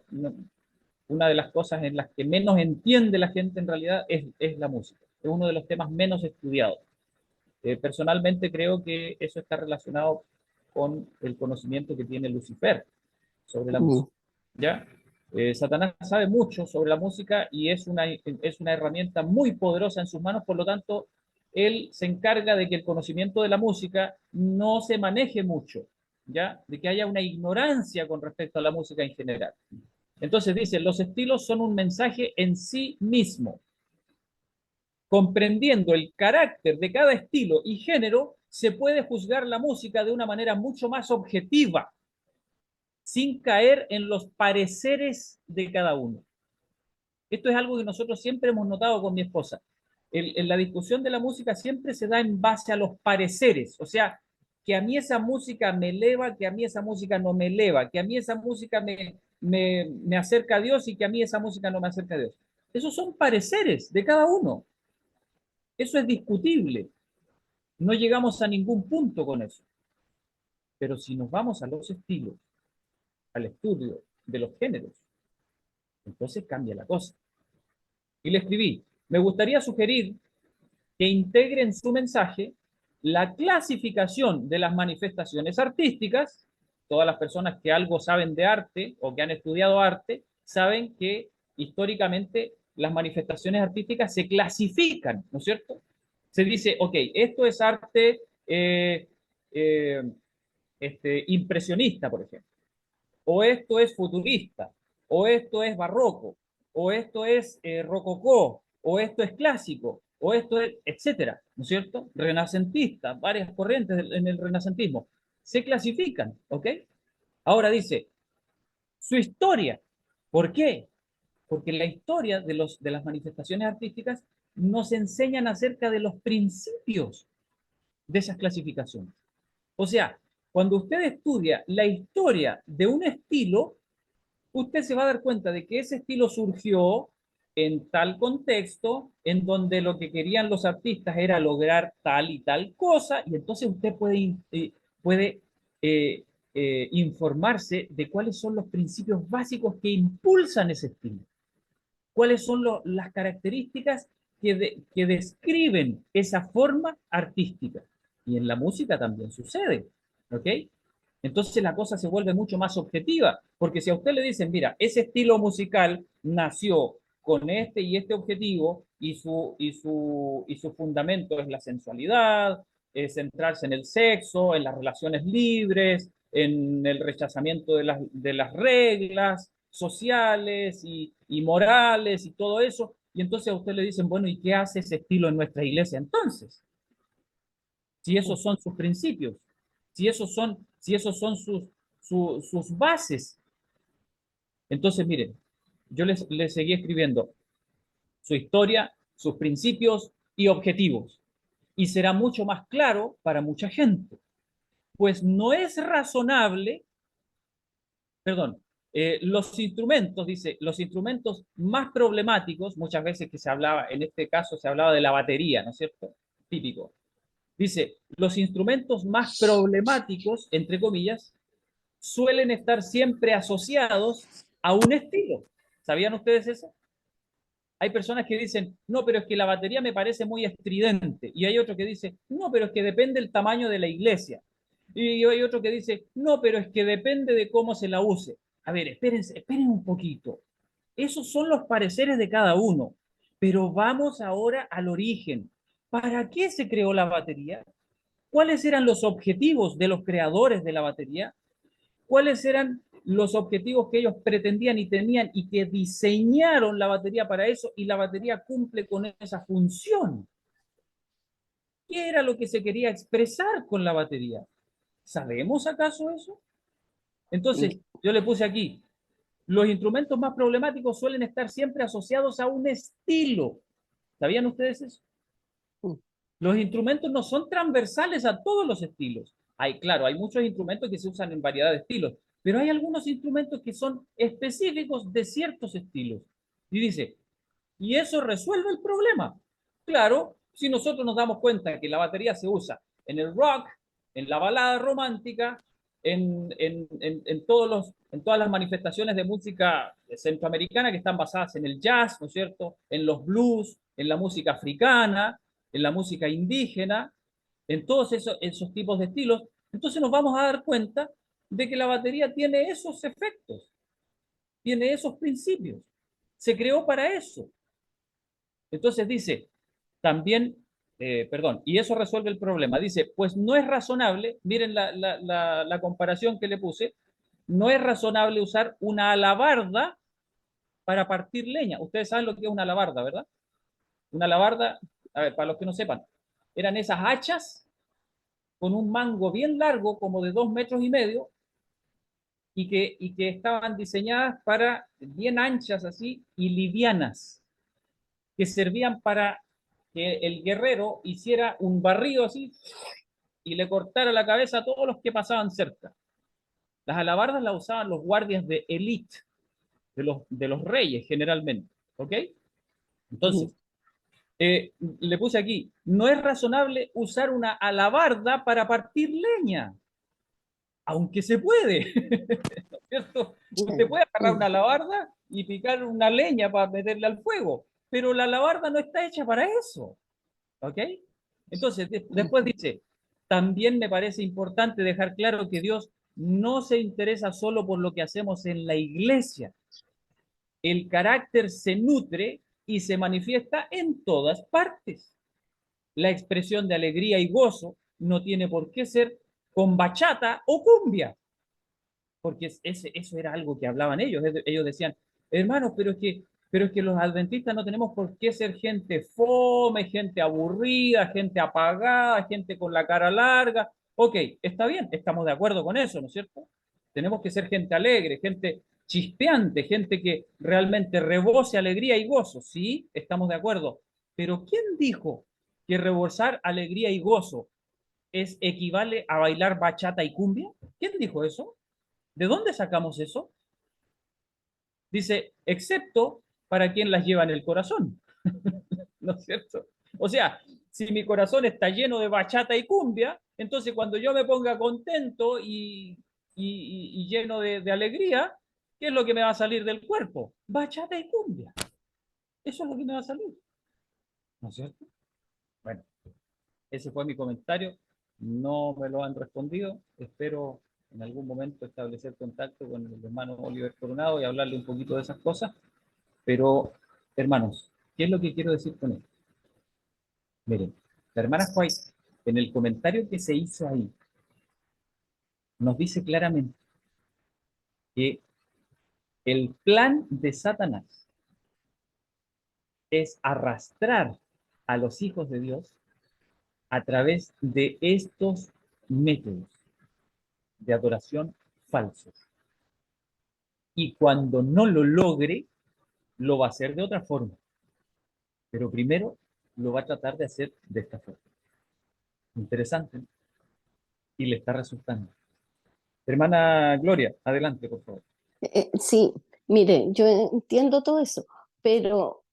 S1: Una de las cosas en las que menos entiende la gente en realidad es la música. Es uno de los temas menos estudiados. Personalmente creo que eso está relacionado con el conocimiento que tiene Lucifer sobre la música. ¿Ya? Satanás sabe mucho sobre la música y es una herramienta muy poderosa en sus manos, por lo tanto, él se encarga de que el conocimiento de la música no se maneje mucho, ¿ya? De que haya una ignorancia con respecto a la música en general. Entonces dice, los estilos son un mensaje en sí mismo. Comprendiendo el carácter de cada estilo y género, se puede juzgar la música de una manera mucho más objetiva, sin caer en los pareceres de cada uno. Esto es algo que nosotros siempre hemos notado con mi esposa. En la discusión de la música siempre se da en base a los pareceres, o sea, que a mí esa música me eleva, que a mí esa música no me eleva, que a mí esa música me acerca a Dios y que a mí esa música no me acerca a Dios. Esos son pareceres de cada uno. Eso es discutible. No llegamos a ningún punto con eso. Pero si nos vamos a los estilos, al estudio de los géneros, entonces cambia la cosa. Y le escribí, me gustaría sugerir que integre en su mensaje la clasificación de las manifestaciones artísticas. Todas las personas que algo saben de arte o que han estudiado arte saben que históricamente las manifestaciones artísticas se clasifican, ¿no es cierto? Se dice, ok, esto es arte impresionista, por ejemplo, o esto es futurista, o esto es barroco, o esto es rococó, o esto es clásico, o esto es, etcétera, ¿no es cierto? Renacentista, varias corrientes en el renacentismo. Se clasifican, ¿ok? Ahora dice, su historia. ¿Por qué? Porque la historia de las manifestaciones artísticas nos enseñan acerca de los principios de esas clasificaciones. O sea, cuando usted estudia la historia de un estilo, usted se va a dar cuenta de que ese estilo surgió en tal contexto, en donde lo que querían los artistas era lograr tal y tal cosa, y entonces usted puede informarse de cuáles son los principios básicos que impulsan ese estilo, cuáles son las características que describen esa forma artística. Y en la música también sucede, ¿ok? Entonces la cosa se vuelve mucho más objetiva, porque si a usted le dicen, mira, ese estilo musical nació con este y este objetivo y su fundamento es la sensualidad, es centrarse en el sexo, en las relaciones libres, en el rechazamiento de las reglas sociales y morales y todo eso, y entonces a usted le dicen, bueno, ¿y qué hace ese estilo en nuestra iglesia entonces? Si esos son sus principios, si esos son sus bases. Entonces, miren, yo les seguí escribiendo su historia, sus principios y objetivos. Y será mucho más claro para mucha gente. Pues no es razonable, perdón, los instrumentos, dice, los instrumentos más problemáticos, muchas veces que se hablaba, en este caso se hablaba de la batería, ¿no es cierto? Típico. Dice, los instrumentos más problemáticos, entre comillas, suelen estar siempre asociados a un estilo. ¿Sabían ustedes eso? Hay personas que dicen, no, pero es que la batería me parece muy estridente. Y hay otro que dice, no, pero es que depende del tamaño de la iglesia. Y hay otro que dice, no, pero es que depende de cómo se la use. A ver, esperen un poquito. Esos son los pareceres de cada uno. Pero vamos ahora al origen. ¿Para qué se creó la batería? ¿Cuáles eran los objetivos de los creadores de la batería? ¿Cuáles eran los objetivos que ellos pretendían y tenían y que diseñaron la batería para eso? Y la batería cumple con esa función. ¿Qué era lo que se quería expresar con la batería? ¿Sabemos acaso eso? Entonces, yo le puse aquí, los instrumentos más problemáticos suelen estar siempre asociados a un estilo. ¿Sabían ustedes eso? Los instrumentos no son transversales a todos los estilos. Claro, hay muchos instrumentos que se usan en variedad de estilos, pero hay algunos instrumentos que son específicos de ciertos estilos. Y dice, ¿y eso resuelve el problema? Claro, si nosotros nos damos cuenta que la batería se usa en el rock, en la balada romántica, en todas las manifestaciones de música centroamericana que están basadas en el jazz, ¿no es cierto? En los blues, en la música africana, en la música indígena, en todos esos tipos de estilos, entonces nos vamos a dar cuenta de que la batería tiene esos efectos, tiene esos principios. Se creó para eso. Entonces dice, también, perdón, y eso resuelve el problema. Dice, pues no es razonable, miren la comparación que le puse, no es razonable usar una alabarda para partir leña. Ustedes saben lo que es una alabarda, ¿verdad? Una alabarda, a ver, para los que no sepan, eran esas hachas con un mango bien largo, como de 2,5 metros, y que estaban diseñadas para bien anchas así y livianas, que servían para que el guerrero hiciera un barrido así y le cortara la cabeza a todos los que pasaban cerca. Las alabardas las usaban los guardias de élite, de los reyes generalmente, ¿ok? Entonces, le puse aquí, no es razonable usar una alabarda para partir leña. aunque se puede, ¿no es cierto? Usted puede agarrar una alabarda y picar una leña para meterle al fuego, pero la alabarda no está hecha para eso, ¿ok? Entonces, después dice, también me parece importante dejar claro que Dios no se interesa solo por lo que hacemos en la iglesia. El carácter se nutre y se manifiesta en todas partes. La expresión de alegría y gozo no tiene por qué ser con bachata o cumbia, porque eso era algo que hablaban ellos. Ellos decían, hermanos, pero es que los adventistas no tenemos por qué ser gente fome, gente aburrida, gente apagada, gente con la cara larga. Ok, está bien, estamos de acuerdo con eso, ¿no es cierto? Tenemos que ser gente alegre, gente chispeante, gente que realmente rebose alegría y gozo. Sí, estamos de acuerdo. Pero ¿quién dijo que rebosar alegría y gozo equivale a bailar bachata y cumbia? ¿Quién dijo eso? ¿De dónde sacamos eso? Dice, excepto para quien las lleva en el corazón. ¿No es cierto? O sea, si mi corazón está lleno de bachata y cumbia, entonces cuando yo me ponga contento y lleno de alegría, ¿qué es lo que me va a salir del cuerpo? Bachata y cumbia. Eso es lo que me va a salir. ¿No es cierto? Bueno, ese fue mi comentario. No me lo han respondido. Espero en algún momento establecer contacto con el hermano Oliver Coronado y hablarle un poquito de esas cosas. Pero, hermanos, ¿qué es lo que quiero decir con esto? Miren, la hermana White, en el comentario que se hizo ahí, nos dice claramente que el plan de Satanás es arrastrar a los hijos de Dios a través de estos métodos de adoración falsos. Y cuando no lo logre, lo va a hacer de otra forma. Pero primero lo va a tratar de hacer de esta forma. Interesante, ¿no? Y le está resultando. Hermana Gloria, adelante, por favor.
S7: Sí, mire, yo entiendo todo eso, pero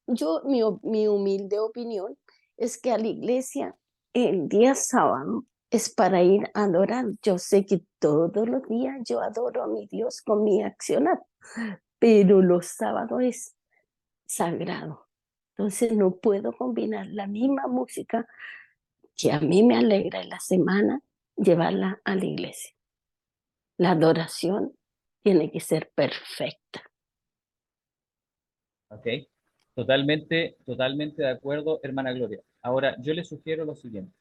S7: mi humilde opinión es que a la iglesia el día sábado es para ir a adorar. Yo sé que todos los días yo adoro a mi Dios con mi accionar, pero los sábados es sagrado. Entonces no puedo combinar la misma música que a mí me alegra en la semana, llevarla a la iglesia. La adoración tiene que ser perfecta.
S1: Ok, totalmente de acuerdo, hermana Gloria. Ahora, yo le sugiero lo siguiente.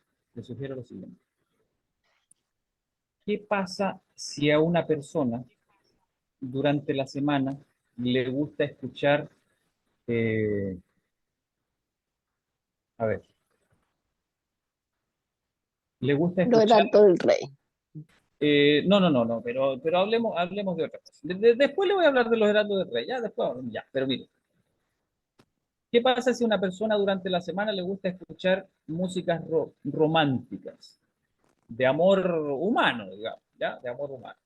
S1: ¿Qué pasa si a una persona durante la semana le gusta escuchar, eh, a ver, le gusta
S7: Lo era
S1: escuchar,
S7: todo el rey.
S1: no, pero hablemos de otra cosa. Después le voy a hablar de los heraldos del rey, ya, después, ya, pero mire. ¿Qué pasa si a una persona durante la semana le gusta escuchar músicas románticas, de amor humano, digamos, ¿ya? De amor humano,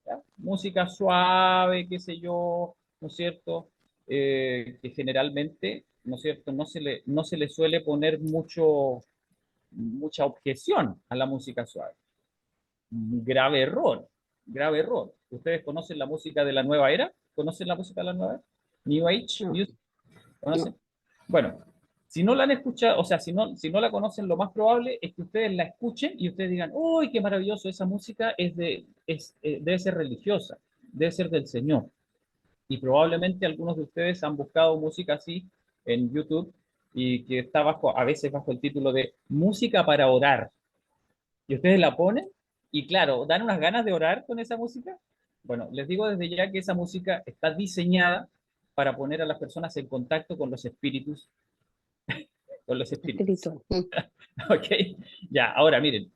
S1: ¿ya? Música suave, qué sé yo, ¿no es cierto? Que generalmente, ¿no es cierto? No se le suele poner mucha objeción a la música suave. Grave error, grave error. ¿Ustedes conocen la música de la nueva era? ¿Conocen la música de la nueva era? New Age
S7: No,
S1: Music, ¿conocen?
S7: no.
S1: Bueno, si no la han escuchado, o sea, si no la conocen, lo más probable es que ustedes la escuchen y ustedes digan, uy, qué maravilloso, esa música debe ser religiosa, debe ser del Señor. Y probablemente algunos de ustedes han buscado música así en YouTube y que está a veces bajo el título de música para orar. Y ustedes la ponen y claro, dan unas ganas de orar con esa música. Bueno, les digo desde ya que esa música está diseñada para poner a las personas en contacto con los espíritus.
S7: Espiritual.
S1: Ok, ya, ahora miren,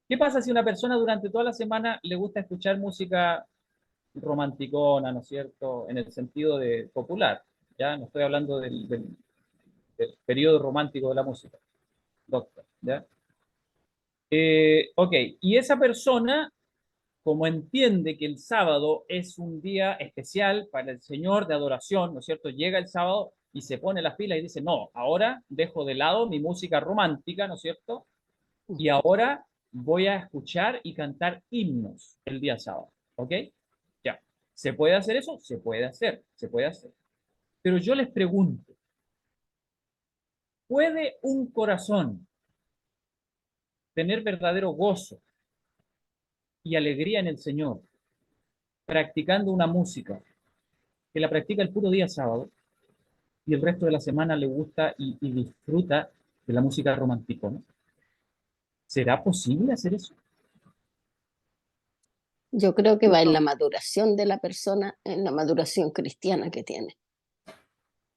S1: ¿qué pasa si una persona durante toda la semana le gusta escuchar música romanticona, ¿no es cierto? En el sentido de popular, ya, no estoy hablando del periodo romántico de la música, doctor, ¿ya? Ok, y esa persona, como entiende que el sábado es un día especial para el Señor de adoración, ¿no es cierto? Llega el sábado y se pone las pilas y dice, no, ahora dejo de lado mi música romántica, ¿no es cierto? Y ahora voy a escuchar y cantar himnos el día sábado, ¿ok? Ya. ¿Se puede hacer eso? Se puede hacer, se puede hacer. Pero yo les pregunto, ¿puede un corazón tener verdadero gozo y alegría en el Señor practicando una música que la practica el puro día sábado y el resto de la semana le gusta y disfruta de la música romántica, ¿no? ¿Será posible hacer eso?
S7: Yo creo que va en la maduración de la persona, en la maduración cristiana que tiene.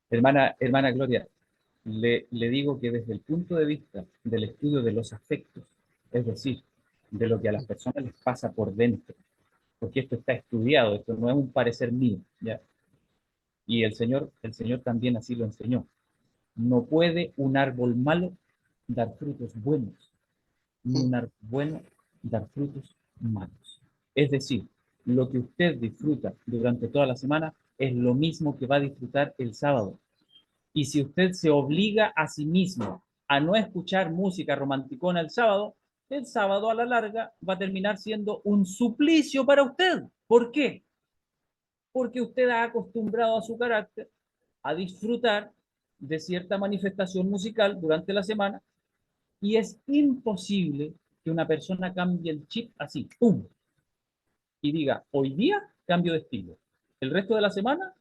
S1: Hermana Gloria, le digo que desde el punto de vista del estudio de los afectos, es decir, de lo que a las personas les pasa por dentro, porque esto está estudiado, esto no es un parecer mío, ¿ya? Y el Señor también así lo enseñó. No puede un árbol malo dar frutos buenos, ni un árbol bueno dar frutos malos. Es decir, lo que usted disfruta durante toda la semana es lo mismo que va a disfrutar el sábado. Y si usted se obliga a sí mismo a no escuchar música romanticona el sábado a la larga va a terminar siendo un suplicio para usted. ¿Por qué? Porque usted ha acostumbrado a su carácter a disfrutar de cierta manifestación musical durante la semana y es imposible que una persona cambie el chip así, ¡pum! Y diga, hoy día cambio de estilo. El resto de la semana,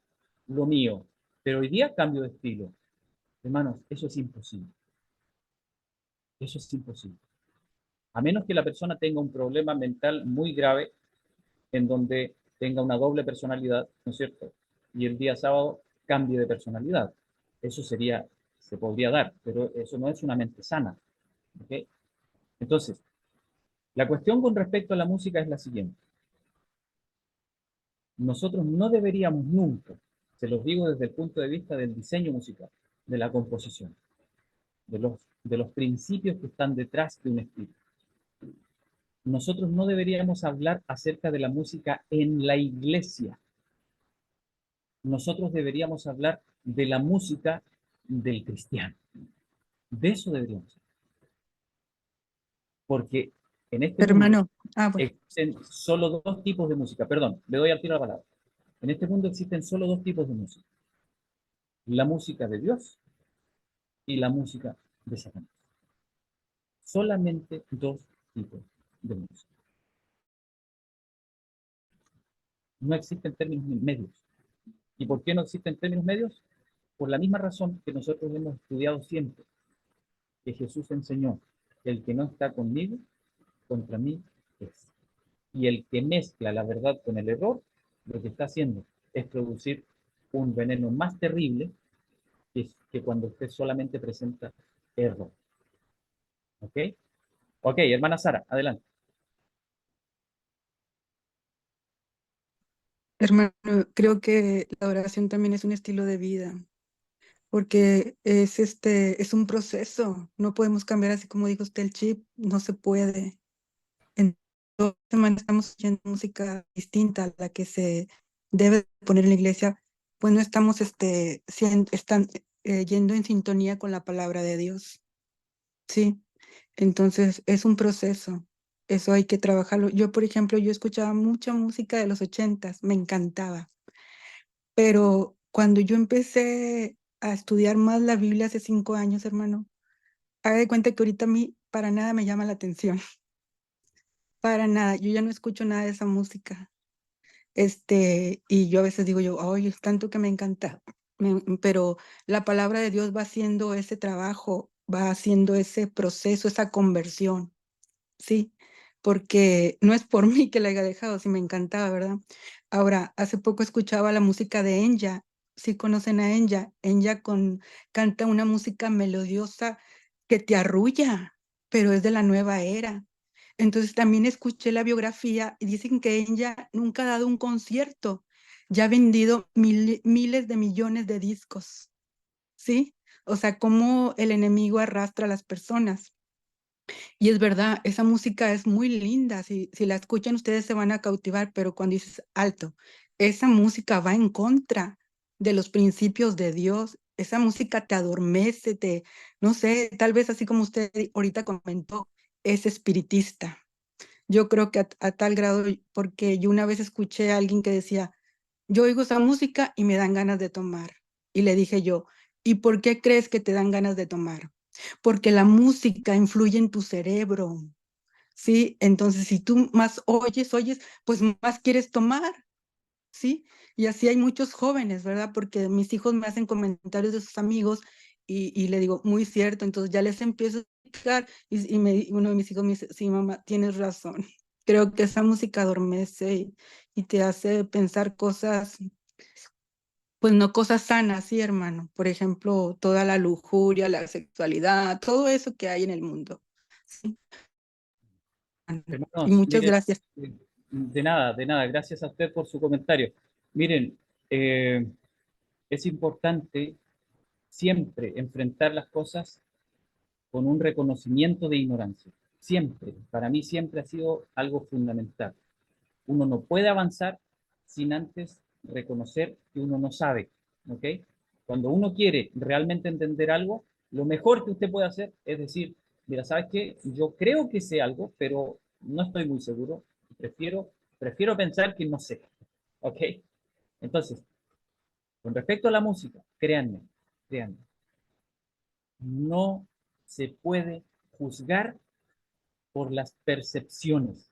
S1: lo mío. Pero hoy día cambio de estilo. Hermanos, eso es imposible. Eso es imposible. A menos que la persona tenga un problema mental muy grave en donde tenga una doble personalidad, ¿no es cierto? Y el día sábado cambie de personalidad. Eso se podría dar, pero eso no es una mente sana. ¿Ok? Entonces, la cuestión con respecto a la música es la siguiente. Nosotros no deberíamos nunca, se los digo desde el punto de vista del diseño musical, de la composición, de los principios que están detrás de un estilo. Nosotros no deberíamos hablar acerca de la música en la iglesia. Nosotros deberíamos hablar de la música del cristiano. De eso deberíamos hablar. Porque en este mundo
S8: Hermano, bueno.
S1: existen solo dos tipos de música. Perdón, le doy al tiro la palabra. En este mundo existen solo dos tipos de música. La música de Dios y la música de Satanás. Solamente dos tipos de música. No existen términos medios. ¿Y por qué no existen términos medios? Por la misma razón que nosotros hemos estudiado siempre, que Jesús enseñó, el que no está conmigo, contra mí es. Y el que mezcla la verdad con el error, lo que está haciendo es producir un veneno más terrible que cuando usted solamente presenta error. ¿Ok? Ok, hermana Sara, adelante.
S8: Hermano, creo que la oración también es un estilo de vida, porque es un proceso. No podemos cambiar así como dijo usted el chip, no se puede. En toda semana estamos oyendo música distinta a la que se debe poner en la iglesia, pues no estamos yendo en sintonía con la palabra de Dios. Sí, entonces es un proceso. Eso hay que trabajarlo. Yo, por ejemplo, yo escuchaba mucha música de los 80s, me encantaba. Pero cuando yo empecé a estudiar más la Biblia hace 5 años, hermano, haga de cuenta que ahorita a mí para nada me llama la atención. Para nada. Yo ya no escucho nada de esa música. Y yo a veces digo yo, oye, es tanto que me encanta. Pero la palabra de Dios va haciendo ese trabajo, va haciendo ese proceso, esa conversión. Sí, porque no es por mí que la haya dejado, sí me encantaba, ¿verdad? Ahora, hace poco escuchaba la música de Enya, sí conocen a Enya, canta una música melodiosa que te arrulla, pero es de la nueva era. Entonces también escuché la biografía y dicen que Enya nunca ha dado un concierto, ya ha vendido miles de millones de discos, ¿sí? O sea, cómo el enemigo arrastra a las personas. Y es verdad, esa música es muy linda, si la escuchan ustedes se van a cautivar, pero cuando dices alto, esa música va en contra de los principios de Dios, esa música te adormece, no sé, tal vez así como usted ahorita comentó, es espiritista. Yo creo que a tal grado, porque yo una vez escuché a alguien que decía, yo oigo esa música y me dan ganas de tomar. Y le dije yo, ¿y por qué crees que te dan ganas de tomar? Porque la música influye en tu cerebro, ¿sí? Entonces, si tú más oyes, pues más quieres tomar, ¿sí? Y así hay muchos jóvenes, ¿verdad? Porque mis hijos me hacen comentarios de sus amigos y le digo, muy cierto, entonces ya les empiezo a explicar y uno de mis hijos me dice, sí, mamá, tienes razón. Creo que esa música adormece y te hace pensar cosas, pues no cosas sanas, sí, hermano. Por ejemplo, toda la lujuria, la sexualidad, todo eso que hay en el mundo. Sí. Y
S1: Hermanos,
S8: muchas
S1: miren,
S8: gracias.
S1: de nada, gracias a usted por su comentario. Miren, es importante siempre enfrentar las cosas con un reconocimiento de ignorancia. Siempre, para mí siempre ha sido algo fundamental. Uno no puede avanzar sin antes reconocer que uno no sabe, ¿ok? Cuando uno quiere realmente entender algo, lo mejor que usted puede hacer es decir, mira, ¿sabes qué? Yo creo que sé algo, pero no estoy muy seguro. Prefiero pensar que no sé, ¿ok? Entonces, con respecto a la música, créanme, no se puede juzgar por las percepciones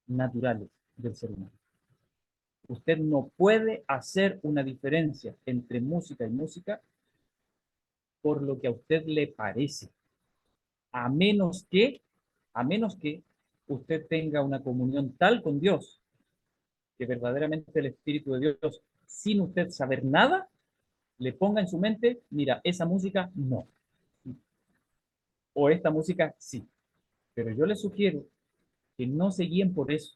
S1: naturales del ser humano. Usted no puede hacer una diferencia entre música y música por lo que a usted le parece, a menos que, a menos que usted tenga una comunión tal con Dios, que verdaderamente el Espíritu de Dios, sin usted saber nada, le ponga en su mente, mira, esa música no, o esta música sí. Pero yo le sugiero que no se guíen por eso,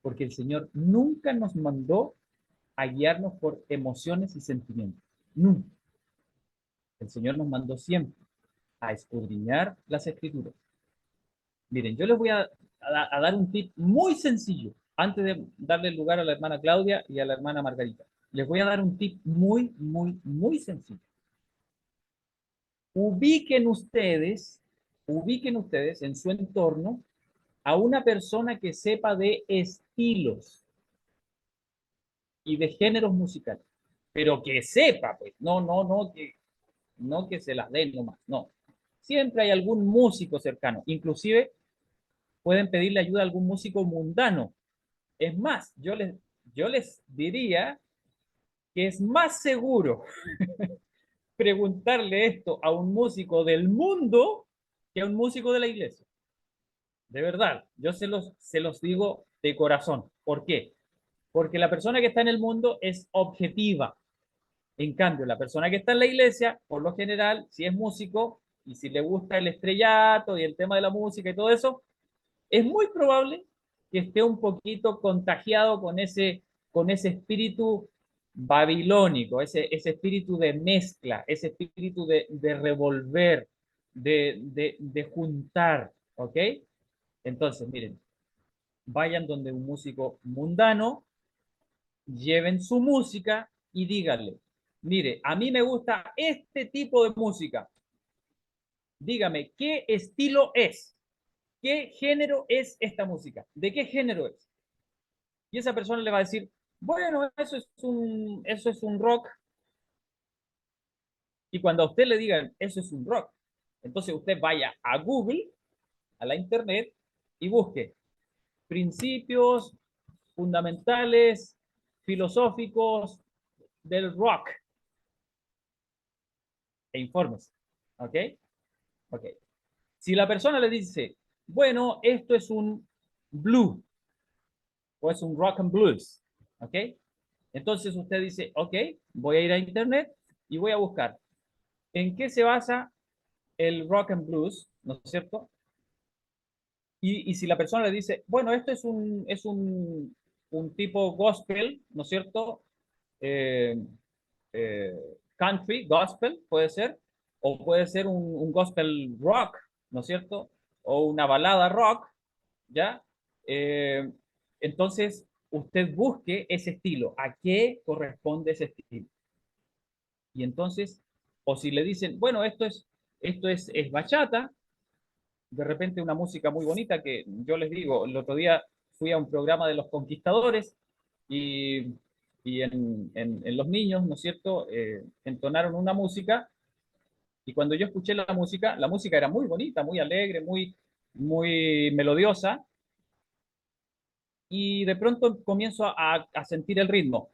S1: porque el Señor nunca nos mandó a guiarnos por emociones y sentimientos. Nunca. El Señor nos mandó siempre a escudriñar las Escrituras. Miren, yo les voy a dar un tip muy sencillo antes de darle lugar a la hermana Claudia y a la hermana Margarita. Les voy a dar un tip muy sencillo. Ubiquen ustedes, ubiquen ustedes en su entorno a una persona que sepa de estilos y de géneros musicales, pero que sepa, pues, no que se las den nomás, no. Siempre hay algún músico cercano, inclusive pueden pedirle ayuda a algún músico mundano. Es más, yo les diría que es más seguro preguntarle esto a un músico del mundo que a un músico de la iglesia. De verdad, yo se los digo de corazón. ¿Por qué? Porque la persona que está en el mundo es objetiva. En cambio, la persona que está en la iglesia, por lo general, si es músico y si le gusta el estrellato y el tema de la música y todo eso, es muy probable que esté un poquito contagiado con ese espíritu babilónico, ese espíritu de mezcla, ese espíritu de revolver, de juntar, ¿ok? Entonces, miren, vayan donde un músico mundano, lleven su música y díganle, mire, a mí me gusta este tipo de música. Dígame, ¿qué estilo es? ¿Qué género es esta música? ¿De qué género es? Y esa persona le va a decir, bueno, eso es un rock. Y cuando a usted le digan, eso es un rock, entonces usted vaya a Google, a la internet, y busque principios fundamentales, filosóficos del rock e informes. ¿Ok? Ok. Si la persona le dice, bueno, esto es un blues o es un rock and blues, ¿ok? Entonces usted dice, ok, voy a ir a internet y voy a buscar en qué se basa el rock and blues, ¿no es cierto? Y si la persona le dice, bueno, esto es un tipo gospel, ¿no es cierto? Eh, eh, Country, gospel, puede ser, o puede ser un gospel rock, ¿no es cierto? O una balada rock, ¿ya? Eh, entonces, usted busque ese estilo, ¿a qué corresponde ese estilo? Y entonces, o si le dicen, bueno, es bachata, de repente una música muy bonita que yo les digo, el otro día fui a un programa de Los Conquistadores y en Los Niños, ¿no es cierto?, entonaron una música y cuando yo escuché la música era muy bonita, muy alegre, muy melodiosa y de pronto comienzo a sentir el ritmo.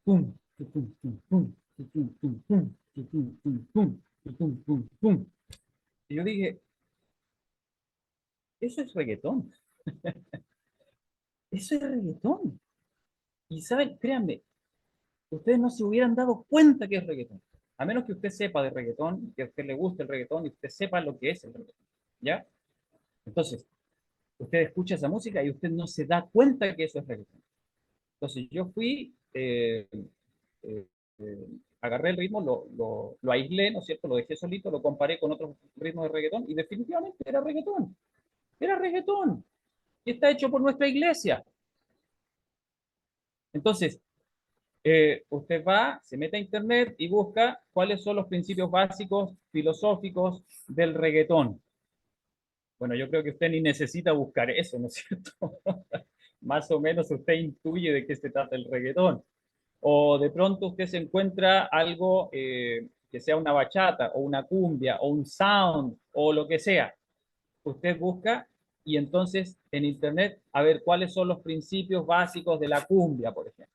S1: Pum, pum, pum, pum, pum, pum, pum, pum, pum, pum, pum, pum, pum, pum. Y yo dije, eso es reggaetón. Eso es reggaetón. Y saben, créanme, ustedes no se hubieran dado cuenta que es reggaetón. A menos que usted sepa de reggaetón, que a usted le guste el reggaetón y usted sepa lo que es el reggaetón. ¿Ya? Entonces, usted escucha esa música y usted no se da cuenta que eso es reggaetón. Entonces, yo fui, eh, agarré el ritmo, lo aislé, ¿no es cierto? Lo dejé solito, lo comparé con otros ritmos de reggaetón y definitivamente era reggaetón. Era reggaetón. Y está hecho por nuestra iglesia. Entonces, usted va, se mete a internet y busca cuáles son los principios básicos filosóficos del reggaetón. Bueno, yo creo que usted ni necesita buscar eso, ¿no es cierto? Más o menos usted intuye de qué se trata el reggaetón. O de pronto usted se encuentra algo que sea una bachata o una cumbia o un sound o lo que sea. Usted busca y entonces en internet a ver cuáles son los principios básicos de la cumbia, por ejemplo.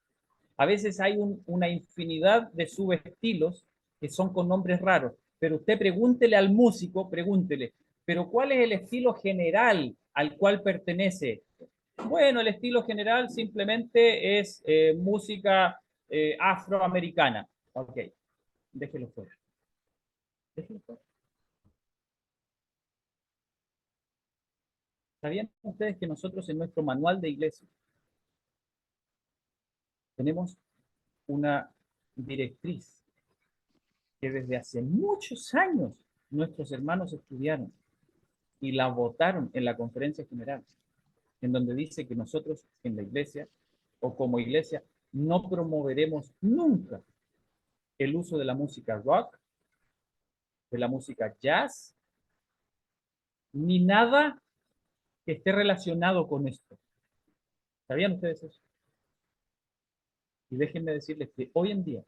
S1: A veces hay una infinidad de subestilos que son con nombres raros, pero usted pregúntele al músico, pregúntele, pero ¿cuál es el estilo general al cual pertenece? Bueno, el estilo general simplemente es música afroamericana. Ok, déjelo fuera. Déjelo fuera. ¿Sabían ustedes que nosotros en nuestro manual de iglesia tenemos una directriz que desde hace muchos años nuestros hermanos estudiaron y la votaron en la conferencia general, en donde dice que nosotros en la iglesia o como iglesia no promoveremos nunca el uso de la música rock, de la música jazz, ni nada que esté relacionado con esto. ¿Sabían ustedes eso? Y déjenme decirles que hoy en día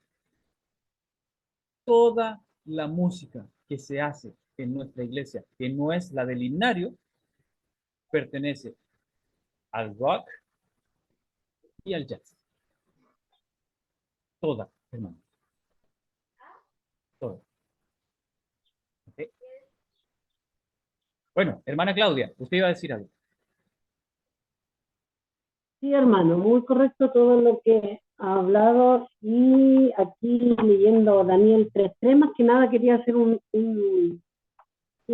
S1: toda la música que se hace en nuestra iglesia, que no es la del himnario, pertenece al rock y al jazz. Toda, hermano. Toda. ¿Okay? Bueno, hermana Claudia, usted iba a decir algo.
S3: Sí, hermano, muy correcto todo lo que ha hablado y aquí leyendo Daniel 3.3, más que nada quería hacer un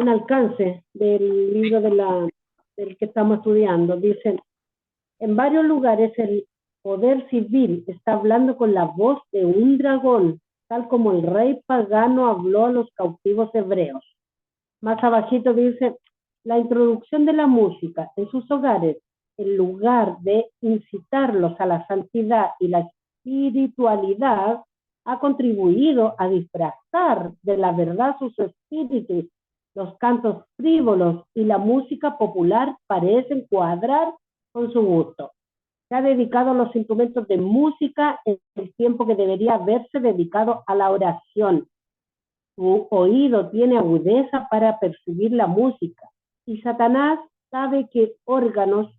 S3: alcance del libro del que estamos estudiando. Dicen, en varios lugares el poder civil está hablando con la voz de un dragón, tal como el rey pagano habló a los cautivos hebreos. Más abajito dice, la introducción de la música en sus hogares, en lugar de incitarlos a la santidad y la espiritualidad, ha contribuido a disfrazar de la verdad sus espíritus. Los cantos frívolos y la música popular parecen cuadrar con su gusto. Se ha dedicado a los instrumentos de música en el tiempo que debería haberse dedicado a la oración. Su oído tiene agudeza para percibir la música y Satanás sabe qué órganos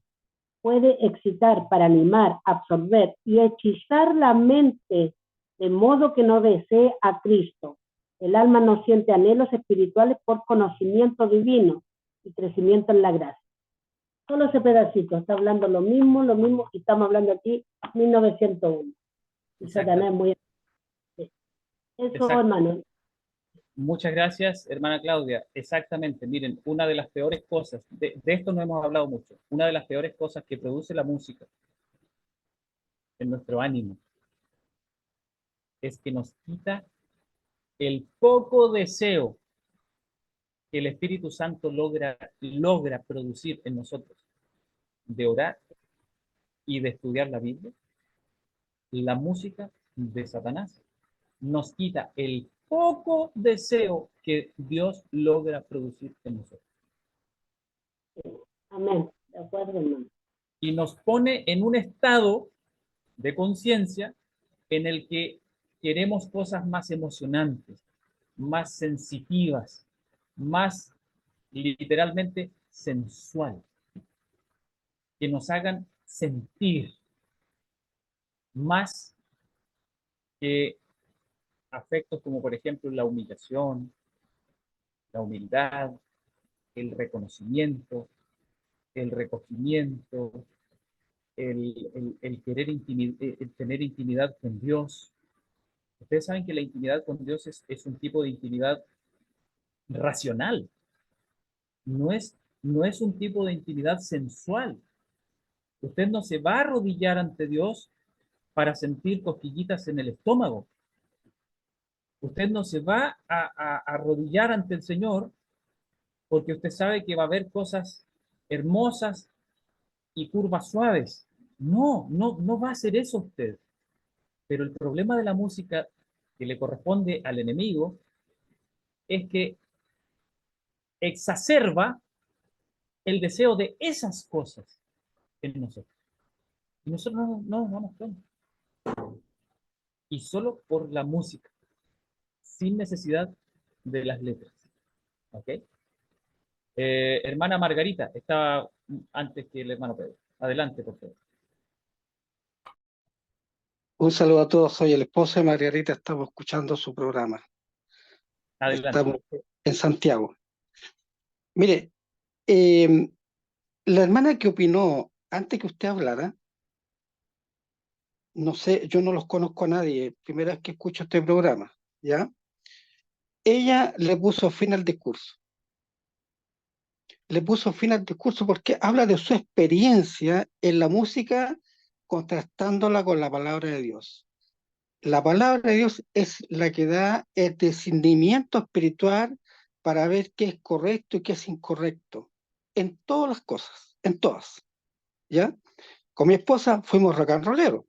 S3: puede excitar para animar, absorber y hechizar la mente de modo que no desee a Cristo. El alma no siente anhelos espirituales por conocimiento divino y crecimiento en la gracia. Solo ese pedacito está hablando lo mismo, y estamos hablando aquí 1901. Y Satanás es muy... Eso,
S1: Exacto.
S3: hermano.
S1: Muchas gracias, hermana Claudia. Exactamente, miren, una de las peores cosas, de esto no hemos hablado mucho, una de las peores cosas que produce la música en nuestro ánimo es que nos quita el poco deseo que el Espíritu Santo logra producir en nosotros de orar y de estudiar la Biblia. La música de Satanás nos quita el poco deseo que Dios logra producir en nosotros.
S3: Amén. De acuerdo, hermano.
S1: Y nos pone en un estado de conciencia en el que queremos cosas más emocionantes, más sensitivas, más literalmente sensuales, que nos hagan sentir más que afectos como por ejemplo la humillación, la humildad, el reconocimiento, el recogimiento, el querer el tener intimidad con Dios. Ustedes saben que la intimidad con Dios es un tipo de intimidad racional, no es un tipo de intimidad sensual. Usted no se va a arrodillar ante Dios para sentir cosquillitas en el estómago. Usted no se va a arrodillar ante el Señor porque usted sabe que va a haber cosas hermosas y curvas suaves. No va a hacer eso usted. Pero el problema de la música que le corresponde al enemigo es que exacerba el deseo de esas cosas en nosotros. Y nosotros no nos damos cuenta. Y solo por la música, sin necesidad de las letras. ¿Ok? Hermana Margarita, estaba antes que el hermano Pedro. Adelante, por favor.
S9: Un saludo a todos, soy el esposo de Margarita, estamos escuchando su programa.
S1: Adelante.
S9: Estamos en Santiago. Mire, la hermana que opinó antes que usted hablara, no sé, yo no los conozco a nadie, primera vez que escucho este programa, ¿ya? Ella le puso fin al discurso. Le puso fin al discurso porque habla de su experiencia en la música contrastándola con la palabra de Dios. La palabra de Dios es la que da el discernimiento espiritual para ver qué es correcto y qué es incorrecto. En todas las cosas, en todas. ¿Ya? Con mi esposa fuimos rock and rolleros.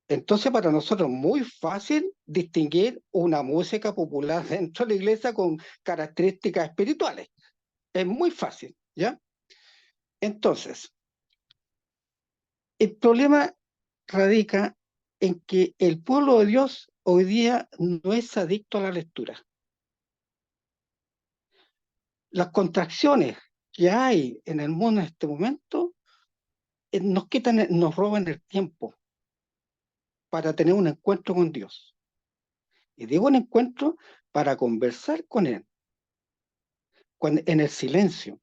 S9: Entonces para nosotros es muy fácil distinguir una música popular dentro de la iglesia con características espirituales. Es muy fácil, ¿ya? Entonces, el problema radica en que el pueblo de Dios hoy día no es adicto a la lectura. Las contracciones que hay en el mundo en este momento nos quitan, nos roban el tiempo para tener un encuentro con Dios. Y digo un encuentro para conversar con Él, en el silencio,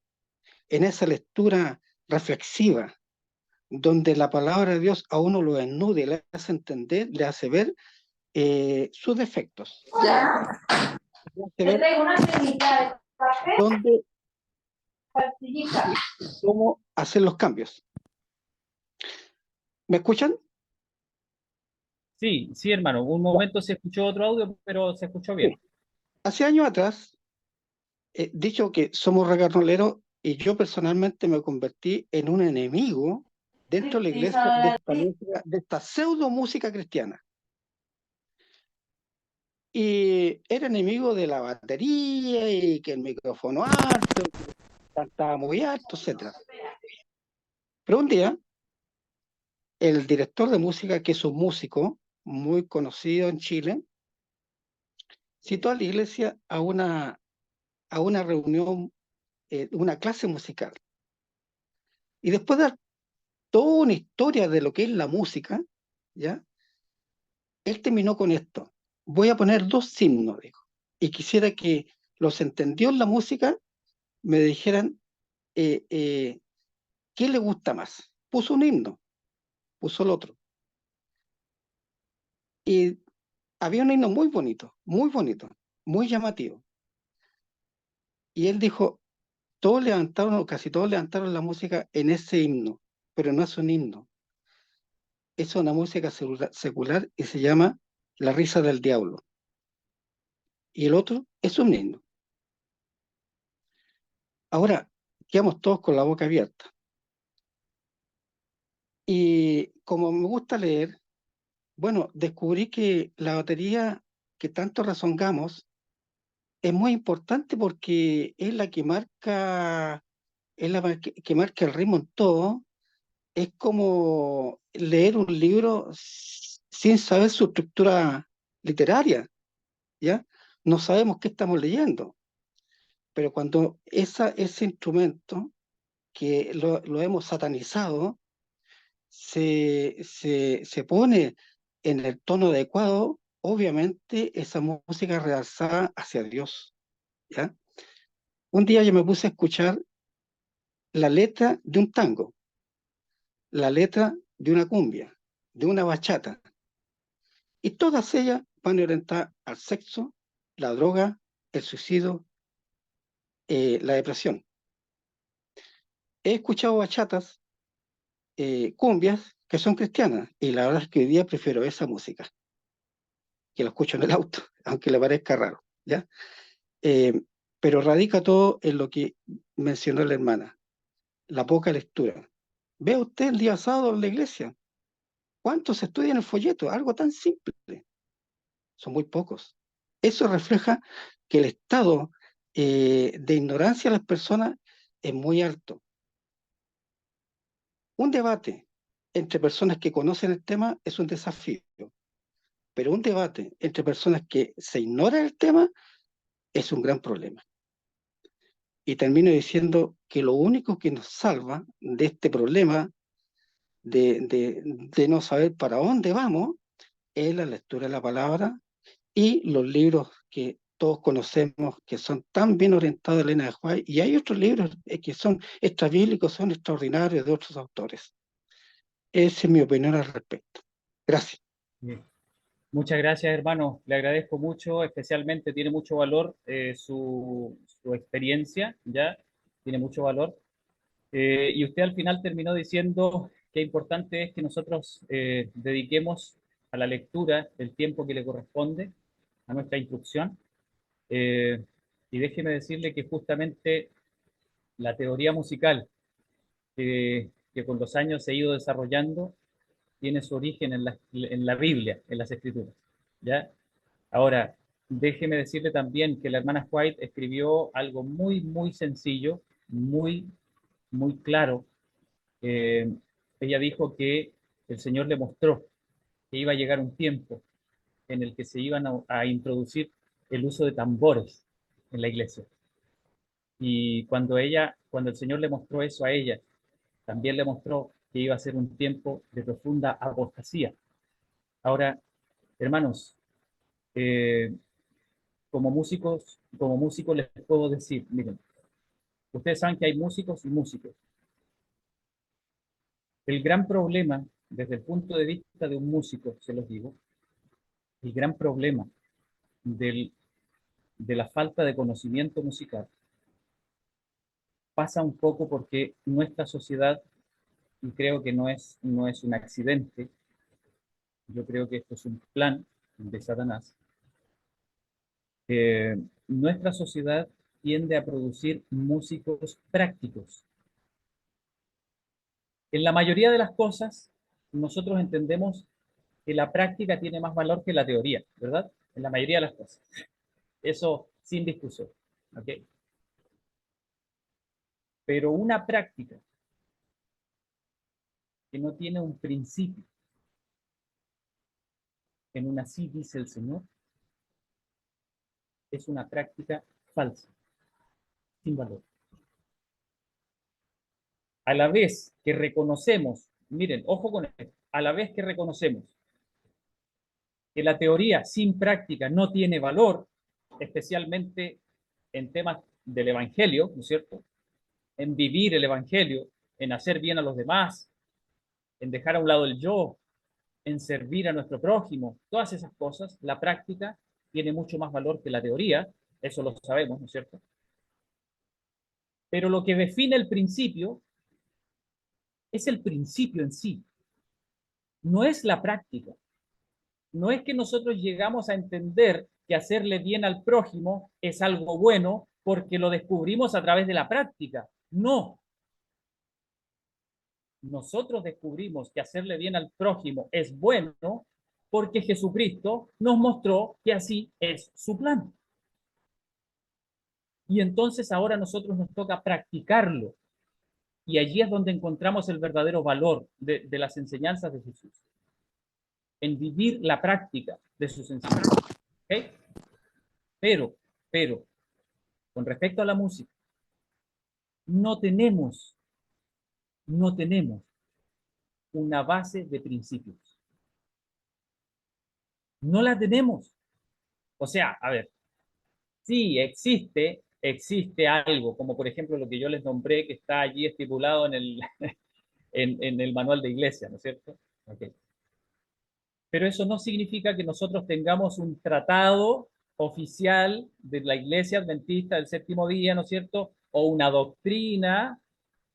S9: en esa lectura reflexiva, donde la palabra de Dios a uno lo desnuda y le hace entender, le hace ver sus defectos. Donde, cómo hacer los cambios. ¿Me escuchan?
S1: Sí, sí, hermano. Un momento se escuchó otro audio, pero se escuchó bien.
S9: Sí. Hace años atrás, dicho que somos reggaetoneros, y yo personalmente me convertí en un enemigo dentro de la iglesia de esta pseudo música cristiana. Y era enemigo de la batería y que el micrófono alto, cantaba muy alto, etc. Pero un día, el director de música, que es un músico muy conocido en Chile, citó a la iglesia a una reunión, una clase musical. Y después de dar toda una historia de lo que es la música, ¿ya? Él terminó con esto. Voy a poner dos himnos, dijo. Y quisiera que los entendió en la música me dijeran qué le gusta más. Puso un himno, puso el otro. Y había un himno muy bonito, muy llamativo. Y él dijo, todos levantaron, o casi todos levantaron la música en ese himno, pero no es un himno. Es una música secular y se llama La risa del diablo. Y el otro es un himno. Ahora, quedamos todos con la boca abierta. Y como me gusta leer, bueno, descubrí que la batería que tanto rezongamos es muy importante porque es la que marca es la que marca el ritmo en todo. Es como leer un libro sin saber su estructura literaria, ¿ya? No sabemos qué estamos leyendo, pero cuando ese instrumento que lo hemos satanizado se pone en el tono adecuado, obviamente esa música realzada hacia Dios, ¿ya? Un día yo me puse a escuchar la letra de un tango, la letra de una cumbia, de una bachata, y todas ellas van orientadas al sexo, la droga, el suicidio, la depresión. He escuchado bachatas, cumbias, que son cristianas, y la verdad es que hoy día prefiero esa música, que la escucho en el auto, aunque le parezca raro, ¿ya? Eh, pero radica todo en lo que mencionó la hermana, la poca lectura. Vea usted el día sábado en la iglesia, ¿cuántos estudian el folleto? Algo tan simple. Son muy pocos. Eso refleja que el estado de ignorancia de las personas es muy alto. Un debate entre personas que conocen el tema es un desafío, pero un debate entre personas que se ignora el tema es un gran problema. Y termino diciendo que lo único que nos salva de este problema de no saber para dónde vamos es la lectura de la palabra y los libros que todos conocemos, que son tan bien orientados a Elena de White, y hay otros libros que son extrabíblicos, son extraordinarios de otros autores. Esa es mi opinión al respecto. Gracias.
S1: Bien. Muchas gracias, hermano. Le agradezco mucho, especialmente tiene mucho valor su experiencia, ¿ya? Tiene mucho valor. Y usted al final terminó diciendo que importante es que nosotros dediquemos a la lectura el tiempo que le corresponde a nuestra instrucción. Y déjeme decirle que justamente la teoría musical que con los años se ha ido desarrollando tiene su origen en la Biblia, en las Escrituras, ¿ya? Ahora, déjeme decirle también que la hermana White escribió algo muy, muy sencillo, muy, muy claro. Eh, Ella dijo que el Señor le mostró que iba a llegar un tiempo en el que se iban a introducir el uso de tambores en la iglesia. Y cuando el Señor le mostró eso a ella, también le mostró que iba a ser un tiempo de profunda apostasía. Ahora, hermanos, eh, como músicos les puedo decir, miren, ustedes saben que hay músicos y músicos. El gran problema, desde el punto de vista de un músico, se los digo, el gran problema de la falta de conocimiento musical pasa un poco porque nuestra sociedad, y creo que no es un accidente, yo creo que esto es un plan de Satanás, nuestra sociedad tiende a producir músicos prácticos. En la mayoría de las cosas, nosotros entendemos que la práctica tiene más valor que la teoría, ¿verdad? En la mayoría de las cosas. Eso sin discusión. ¿Ok? Pero una práctica que no tiene un principio, en un así dice el Señor, es una práctica falsa, sin valor. A la vez que reconocemos, miren, ojo con esto, a la vez que reconocemos que la teoría sin práctica no tiene valor, especialmente en temas del Evangelio, ¿no es cierto? En vivir el Evangelio, en hacer bien a los demás, en dejar a un lado el yo, en servir a nuestro prójimo, todas esas cosas, la práctica tiene mucho más valor que la teoría, eso lo sabemos, ¿no es cierto? Pero lo que define el principio es el principio en sí, no es la práctica. No es que nosotros llegamos a entender que hacerle bien al prójimo es algo bueno porque lo descubrimos a través de la práctica. No. Nosotros descubrimos que hacerle bien al prójimo es bueno porque Jesucristo nos mostró que así es su plan. Y entonces ahora a nosotros nos toca practicarlo. Y allí es donde encontramos el verdadero valor de las enseñanzas de Jesús, en vivir la práctica de sus enseñanzas. ¿Okay? Pero, con respecto a la música, no tenemos una base de principios. No la tenemos. O sea, a ver, sí existe algo, como por ejemplo lo que yo les nombré, que está allí estipulado en el, en el manual de iglesia, ¿no es cierto? Okay. Pero eso no significa que nosotros tengamos un tratado oficial de la Iglesia Adventista del Séptimo Día, ¿no es cierto? O una doctrina,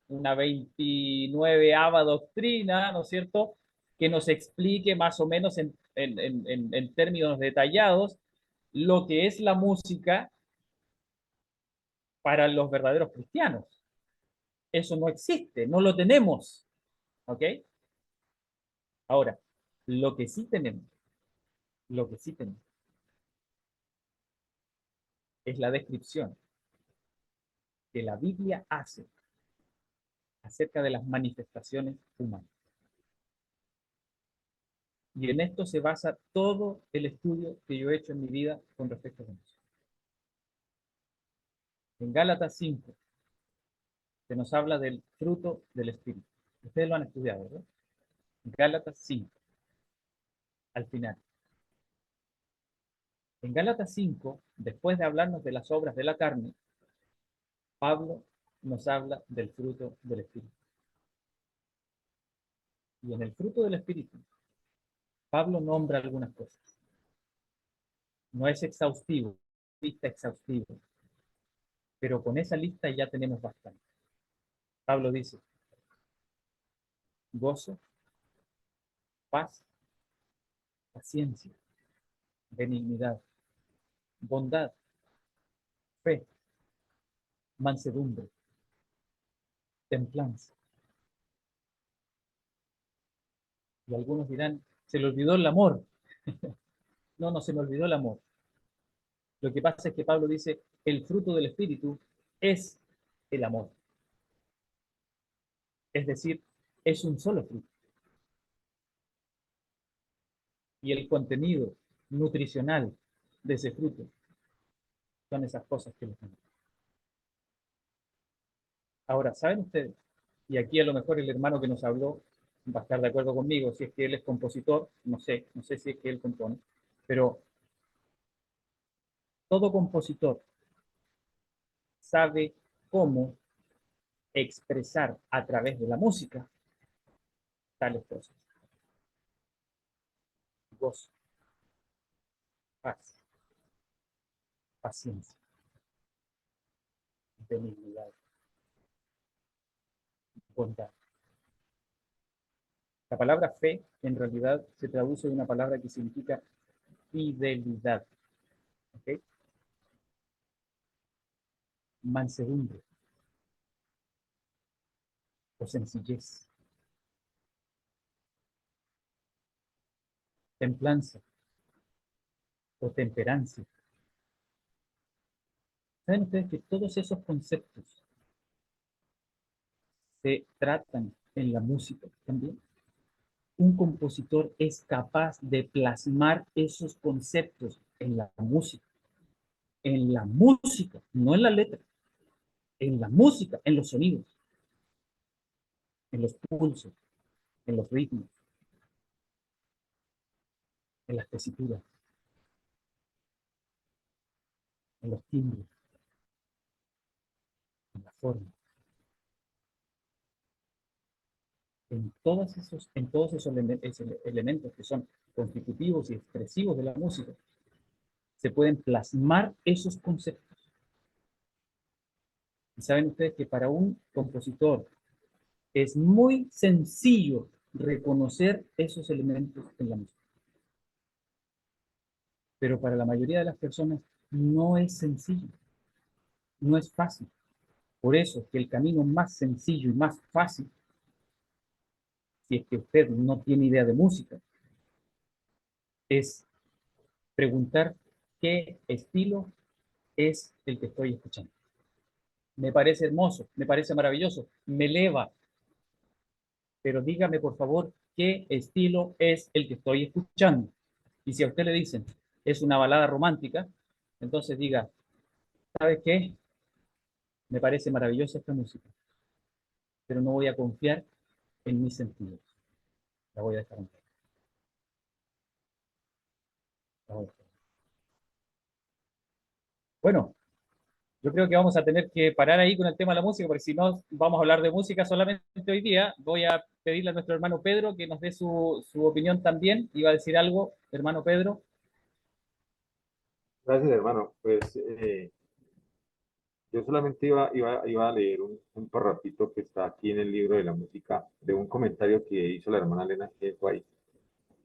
S1: una 29ª doctrina, ¿no es cierto? Que nos explique más o menos en términos detallados lo que es la música para los verdaderos cristianos. Eso no existe, no lo tenemos, ¿ok? Ahora, lo que sí tenemos, lo que sí tenemos es la descripción que la Biblia hace acerca de las manifestaciones humanas. Y en esto se basa todo el estudio que yo he hecho en mi vida con respecto a eso. En Gálatas 5 se nos habla del fruto del Espíritu. Ustedes lo han estudiado, ¿verdad? Gálatas 5, al final. En Gálatas 5, después de hablarnos de las obras de la carne, Pablo nos habla del fruto del Espíritu. Y en el fruto del Espíritu, Pablo nombra algunas cosas. No es exhaustivo, lista exhaustiva, pero con esa lista ya tenemos bastante. Pablo dice: gozo, paz, paciencia, benignidad, bondad, fe, mansedumbre, templanza. Y algunos dirán: se le olvidó el amor. No, no se me olvidó el amor. Lo que pasa es que Pablo dice: el fruto del Espíritu es el amor. Es decir, es un solo fruto. Y el contenido nutricional de ese fruto son esas cosas que les amo. Ahora, ¿saben ustedes? Y aquí a lo mejor el hermano que nos habló va a estar de acuerdo conmigo, si es que él es compositor, no sé si es que él compone, pero todo compositor sabe cómo expresar a través de la música tales cosas. Gozo, paz, paciencia, benignidad, bondad. La palabra fe en realidad se traduce de una palabra que significa fidelidad. ¿Okay? Mansedumbre o sencillez, templanza o temperancia. ¿Saben ustedes que todos esos conceptos se tratan en la música también? Un compositor es capaz de plasmar esos conceptos en la música, no en la letra, en la música, en los sonidos, en los pulsos, en los ritmos, en las tesituras, en los timbres, en la forma, en todos esos elementos que son constitutivos y expresivos de la música, se pueden plasmar esos conceptos. Y saben ustedes que para un compositor es muy sencillo reconocer esos elementos en la música. Pero para la mayoría de las personas no es sencillo, no es fácil. Por eso es que el camino más sencillo y más fácil, si es que usted no tiene idea de música, es preguntar qué estilo es el que estoy escuchando. me parece hermoso, me parece maravilloso, me eleva, pero dígame por favor qué estilo es el que estoy escuchando. Y si a usted le dicen, es una balada romántica, entonces diga, ¿sabe qué? Me parece maravillosa esta música, pero no voy a confiar en mis sentidos. La voy a dejar en paz. La voy a dejar. Bueno, yo creo que vamos a tener que parar ahí con el tema de la música, porque si no vamos a hablar de música solamente hoy día. Voy a pedirle a nuestro hermano Pedro que nos dé su opinión también. Iba a decir algo, hermano Pedro.
S5: Gracias, hermano. Pues yo solamente iba a leer un parrafito que está aquí en el libro de la música, de un comentario que hizo la hermana Elena G. White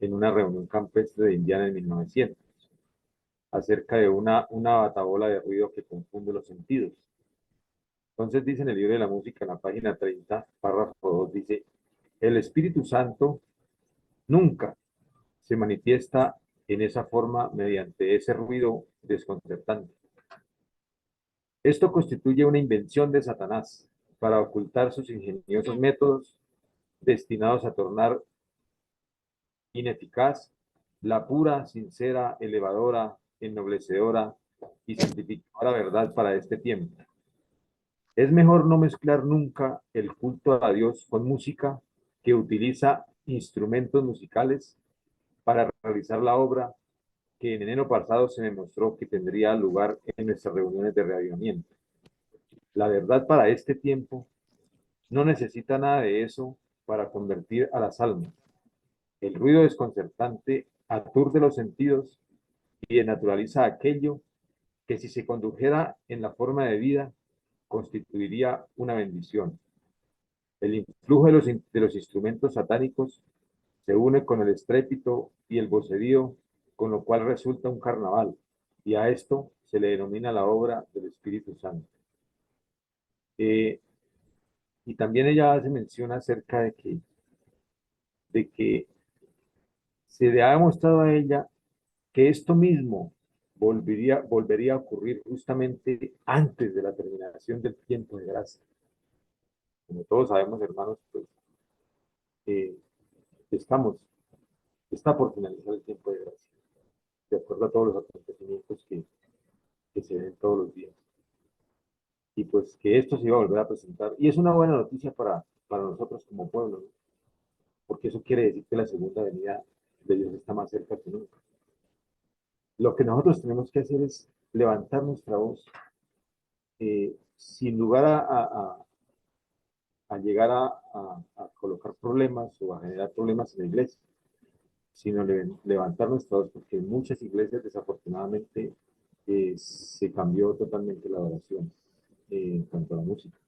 S5: en una reunión campestre de Indiana en 1900, acerca de una batabola de ruido que confunde los sentidos. Entonces dice en el libro de la música, en la página 30, párrafo 2, dice, el Espíritu Santo nunca se manifiesta en esa forma mediante ese ruido desconcertante. Esto constituye una invención de Satanás para ocultar sus ingeniosos métodos destinados a tornar ineficaz la pura, sincera, elevadora, ennoblecedora y santificadora verdad para este tiempo. Es mejor no mezclar nunca el culto a Dios con música que utiliza instrumentos musicales para realizar la obra que en enero pasado se me mostró que tendría lugar en nuestras reuniones de reavivamiento. La verdad para este tiempo no necesita nada de eso para convertir a las almas. El ruido desconcertante aturde los sentidos y desnaturaliza aquello que si se condujera en la forma de vida constituiría una bendición. El influjo de los instrumentos satánicos se une con el estrépito y el vocerío, con lo cual resulta un carnaval, y a esto se le denomina la obra del Espíritu Santo. Y también ella hace mención acerca de que se le ha demostrado a ella que esto mismo volvería a ocurrir justamente antes de la terminación del tiempo de gracia. Como todos sabemos, hermanos, pues eh, estamos, está por finalizar el tiempo de gracia, de acuerdo a todos los acontecimientos que se ven todos los días. Y pues que esto se iba a volver a presentar. Y es una buena noticia para nosotros como pueblo, ¿no? Porque eso quiere decir que la segunda venida de Dios está más cerca que nunca. Lo que nosotros tenemos que hacer es levantar nuestra voz sin lugar a llegar a colocar problemas o a generar problemas en la iglesia, sino levantar nuestra voz, porque en muchas iglesias desafortunadamente se cambió totalmente la oración en cuanto a la música.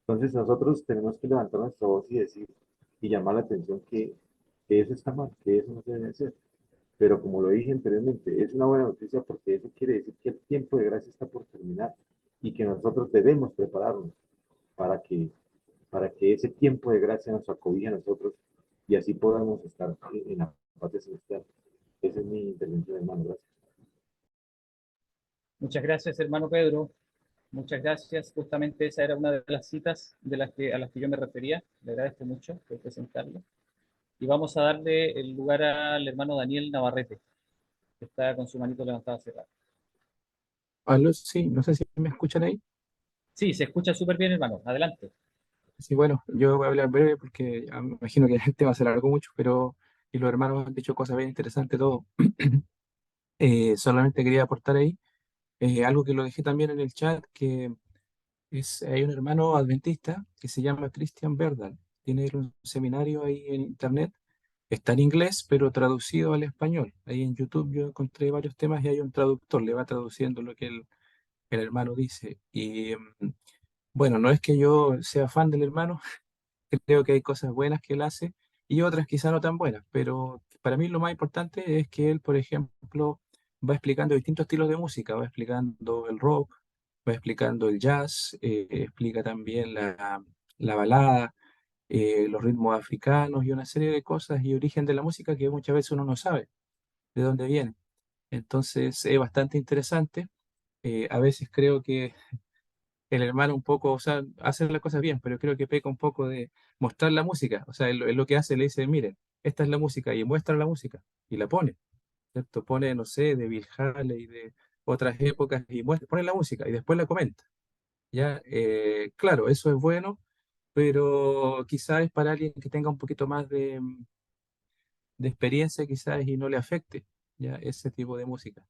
S5: Entonces nosotros tenemos que levantar nuestra voz y decir y llamar la atención que eso está mal, que eso no se debe hacer. Pero como lo dije anteriormente, es una buena noticia porque eso quiere decir que el tiempo de gracia está por terminar y que nosotros debemos prepararnos para que, para que ese tiempo de gracia nos acobije a nosotros y así podamos estar en la patria celestial. Esa es mi intervención, hermano. Gracias.
S1: Muchas gracias, hermano Pedro. Muchas gracias. Justamente esa era una de las citas a las que yo me refería. Le agradezco mucho por presentarlo. Y vamos a darle el lugar al hermano Daniel Navarrete, que está con su manito levantada hace rato.
S10: Aló, sí, no sé si me escuchan ahí.
S1: Sí, se escucha súper bien, hermano. Adelante.
S10: Sí, bueno, yo voy a hablar breve porque me imagino que el tema se alargó mucho, pero y los hermanos han dicho cosas bien interesantes, todo. Solamente quería aportar ahí algo que lo dejé también en el chat, que hay un hermano adventista que se llama Christian Berdal. Tiene un seminario ahí en internet. Está en inglés, pero traducido al español. Ahí en YouTube yo encontré varios temas y hay un traductor, le va traduciendo lo que el hermano dice. Y bueno, no es que yo sea fan del hermano, creo que hay cosas buenas que él hace y otras quizá no tan buenas, pero para mí lo más importante es que él, por ejemplo, va explicando distintos estilos de música, va explicando el rock, va explicando el jazz, explica también la balada, los ritmos africanos y una serie de cosas y origen de la música que muchas veces uno no sabe de dónde viene. Entonces es bastante interesante. A veces creo que el hermano un poco, o sea, hace las cosas bien, pero creo que peca un poco de mostrar la música. O sea, él lo que hace, le dice, miren, esta es la música, y muestra la música, y la pone, ¿cierto? Pone, no sé, de Bill Haley, de otras épocas, y muestra, pone la música, y después la comenta. ¿Ya? Claro, eso es bueno, pero quizás es para alguien que tenga un poquito más de experiencia, quizás, y no le afecte, ¿ya? Ese tipo de música.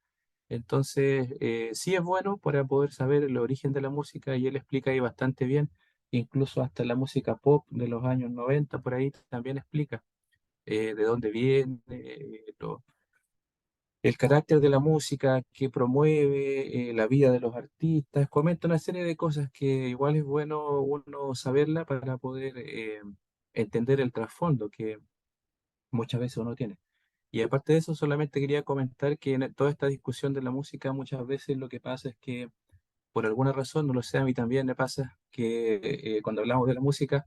S10: Entonces, sí es bueno para poder saber el origen de la música y él explica ahí bastante bien, incluso hasta la música pop de los años 90 por ahí también explica de dónde viene, el carácter de la música que promueve, la vida de los artistas, comenta una serie de cosas que igual es bueno uno saberla para poder entender el trasfondo que muchas veces uno tiene. Y aparte de eso, solamente quería comentar que en toda esta discusión de la música muchas veces lo que pasa es que por alguna razón, no lo sé, a mí también me pasa que cuando hablamos de la música,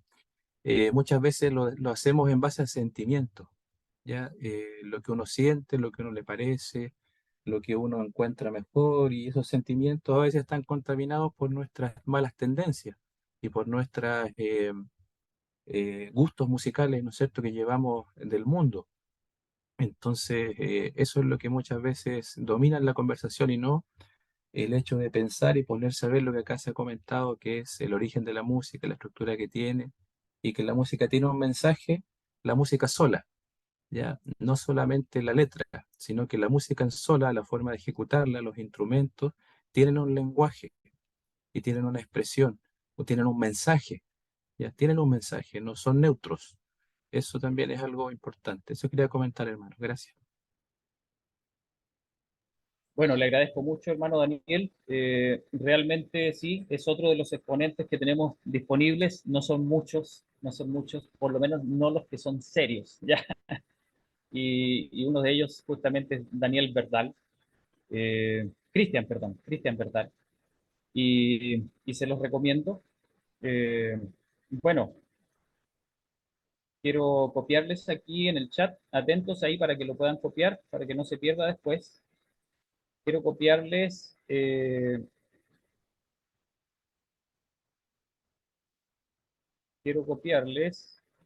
S10: muchas veces lo hacemos en base a sentimientos, ¿ya? Lo que uno siente, lo que uno le parece, lo que uno encuentra mejor, y esos sentimientos a veces están contaminados por nuestras malas tendencias y por nuestros gustos musicales, ¿no es cierto?, que llevamos del mundo. Entonces, eso es lo que muchas veces domina en la conversación y no el hecho de pensar y ponerse a ver lo que acá se ha comentado, que es el origen de la música, la estructura que tiene, y que la música tiene un mensaje, la música sola, ¿ya? No solamente la letra, sino que la música en sola, la forma de ejecutarla, los instrumentos, tienen un lenguaje y tienen una expresión o tienen un mensaje, ¿ya? Tienen un mensaje, no son neutros. Eso también es algo importante. Eso quería comentar, hermano. Gracias.
S1: Bueno, le agradezco mucho, hermano Daniel. Realmente sí, es otro de los exponentes que tenemos disponibles. No son muchos, no son muchos, por lo menos no los que son serios, ¿ya? Y uno de ellos justamente es Daniel Verdal, Cristian, perdón, Cristian Verdal. Y se los recomiendo. Eh, bueno, quiero copiarles aquí en el chat, atentos ahí para que lo puedan copiar, para que no se pierda después. Quiero copiarles,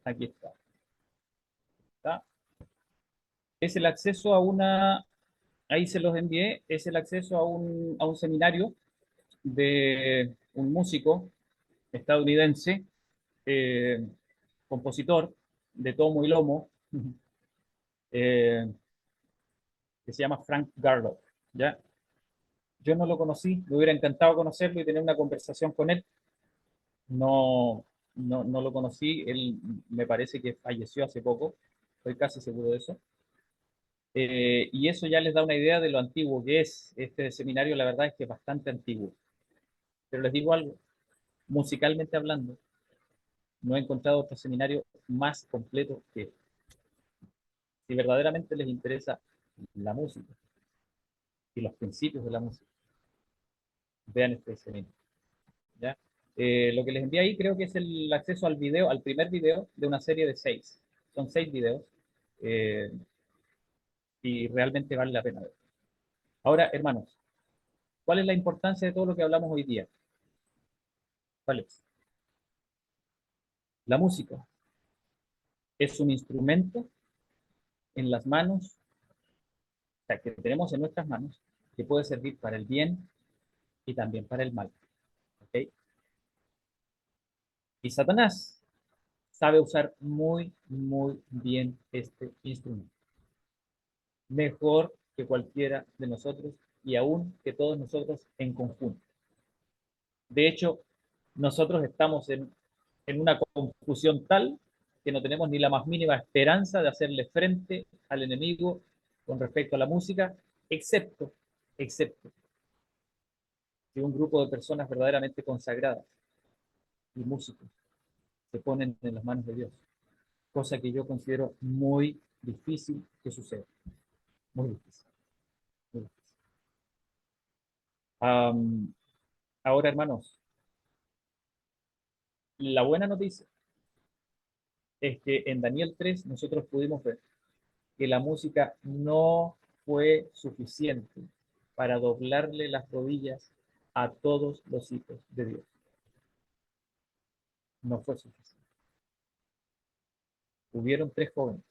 S1: aquí está, ¿está? Es el acceso a una, ahí se los envié, es el acceso a un seminario de un músico estadounidense, eh, compositor de tomo y lomo, eh, que se llama Frank Garlock, ¿ya? Yo no lo conocí, me hubiera encantado conocerlo y tener una conversación con él. No, no lo conocí, él me parece que falleció hace poco, estoy casi seguro de eso. Y eso ya les da una idea de lo antiguo que es este seminario, la verdad es que es bastante antiguo. Pero les digo algo, musicalmente hablando, no he encontrado otro seminario más completo que este. Si verdaderamente les interesa la música y los principios de la música, vean este seminario, ¿ya? Lo que les envié ahí creo que es el acceso al video, al primer video de una serie de 6. Son 6 videos eh, y realmente vale la pena ver. Ahora, hermanos, ¿cuál es la importancia de todo lo que hablamos hoy día? ¿Cuál es? La música es un instrumento en las manos, o sea, que tenemos en nuestras manos, que puede servir para el bien y también para el mal. ¿Ok? Y Satanás sabe usar muy, muy bien este instrumento. Mejor que cualquiera de nosotros y aún que todos nosotros en conjunto. De hecho, nosotros estamos en una confusión tal que no tenemos ni la más mínima esperanza de hacerle frente al enemigo con respecto a la música, excepto que un grupo de personas verdaderamente consagradas y músicos se ponen en las manos de Dios, cosa que yo considero muy difícil que suceda, muy difícil. Muy difícil. Ahora, hermanos, la buena noticia es que en Daniel 3 nosotros pudimos ver que la música no fue suficiente para doblarle las rodillas a todos los hijos de Dios. no fue suficiente. Hubieron 3 jóvenes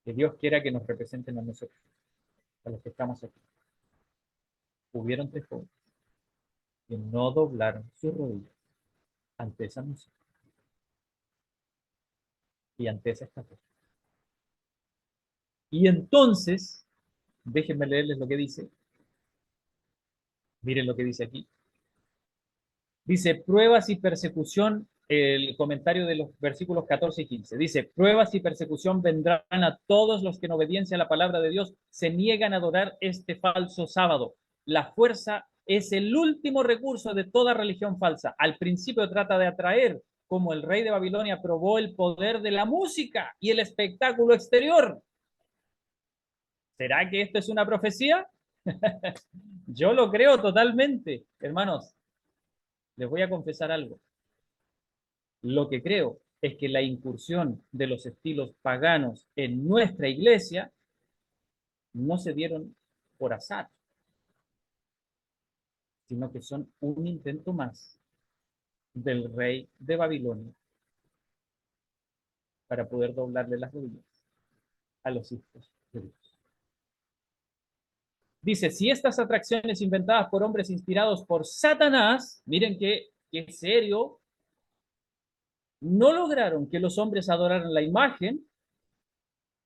S1: que Dios quiera que nos representen a nosotros, a los que estamos aquí. Hubieron 3 jóvenes que no doblaron sus rodillas ante esa música y ante esa estatua. Y entonces, déjenme leerles lo que dice. Miren lo que dice aquí. Dice, pruebas y persecución, el comentario de los versículos 14 y 15. Dice, pruebas y persecución vendrán a todos los que en obediencia a la palabra de Dios se niegan a adorar este falso sábado. La fuerza es el último recurso de toda religión falsa. Al principio trata de atraer, como el rey de Babilonia probó el poder de la música y el espectáculo exterior. ¿Será que esto es una profecía? Yo lo creo totalmente, hermanos. Les voy a confesar algo. Lo que creo es que la incursión de los estilos paganos en nuestra iglesia no se dieron por azar, sino que son un intento más del rey de Babilonia para poder doblarle las rodillas a los hijos de Dios. Dice, si estas atracciones inventadas por hombres inspirados por Satanás, miren qué serio, no lograron que los hombres adoraran la imagen,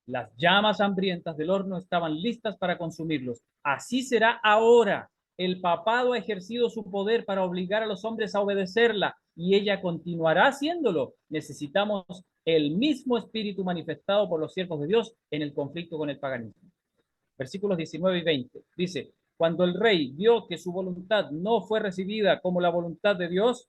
S1: las llamas hambrientas del horno estaban listas para consumirlos. Así será ahora. El papado ha ejercido su poder para obligar a los hombres a obedecerla y ella continuará haciéndolo. Necesitamos el mismo espíritu manifestado por los siervos de Dios en el conflicto con el paganismo. Versículos 19 y 20. Dice, cuando el rey vio que su voluntad no fue recibida como la voluntad de Dios,